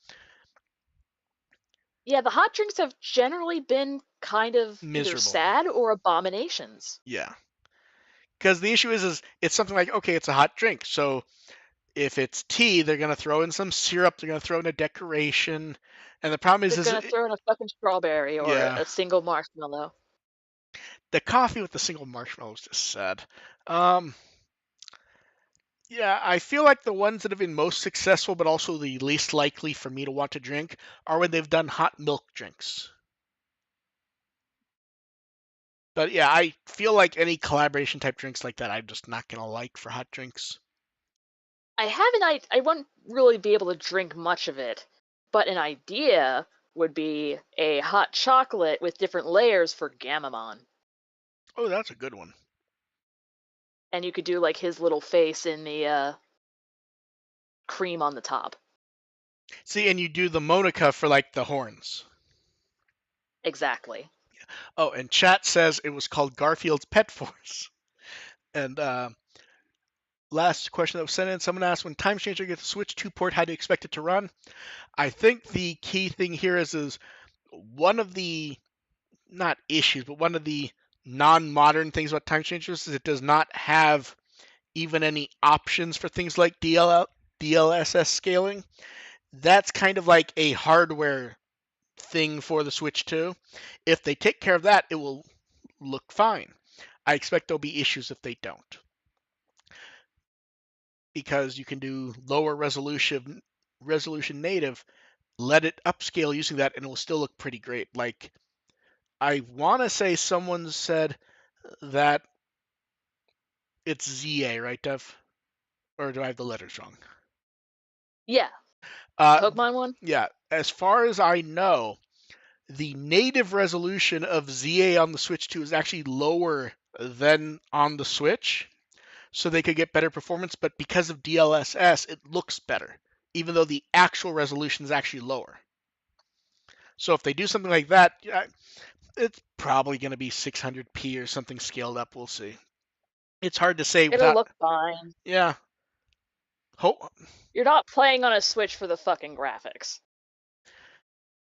Yeah, the hot drinks have generally been kind of either Miserable. sad or abominations. Yeah. Because the issue is it's something like okay, it's a hot drink, so if it's tea, they're gonna throw in some syrup, they're gonna throw in a decoration, and the problem They're gonna throw in a fucking strawberry or yeah, a single marshmallow. the coffee with the single marshmallow is just sad. Um, yeah, I feel like the ones that have been most successful, but also the least likely for me to want to drink, are when they've done hot milk drinks. But yeah, I feel like any collaboration type drinks like that, I'm just not gonna like for hot drinks. I have I wouldn't really be able to drink much of it, but an idea would be a hot chocolate with different layers for Gamamon. Oh, that's a good one. And you could do like his little face in the cream on the top. See, and you do the Monica for like the horns. Exactly. Oh, and chat says it was called Garfield's Pet Force. And last question that was sent in, someone asked when Time Changer gets a Switch 2 port, how do you expect it to run? I think the key thing here is one of the not issues, but one of the non-modern things about Time Changers is it does not have even any options for things like DLSS scaling. That's kind of like a hardware thing for the Switch 2. If they take care of that, it will look fine. I expect there'll be issues if they don't. Because you can do lower resolution native, let it upscale using that and it will still look pretty great. Like I want to say someone said that it's ZA, right, Dev? Or do I have the letters wrong? Yeah. Uh, Pokemon one? yeah. As far as I know, the native resolution of ZA on the Switch 2 is actually lower than on the Switch, so they could get better performance. But because of DLSS, it looks better, even though the actual resolution is actually lower. So if they do something like that, it's probably going to be 600p or something scaled up. We'll see. It's hard to say It'll without. look fine. Yeah. Hope. You're not playing on a Switch for the fucking graphics.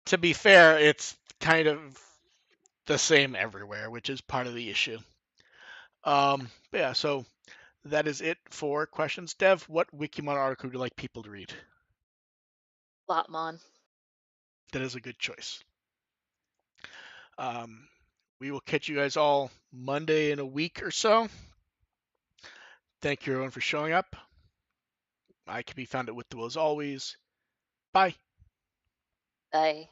To be fair, it's kind of the same everywhere, which is part of the issue. But yeah. So that is it for questions. Dev, what Wikimon article would you like people to read? Lotmon. That is a good choice. Um, we will catch you guys all Monday in a week or so. Thank you everyone for showing up. I can be found at WtW as always. Bye. Bye.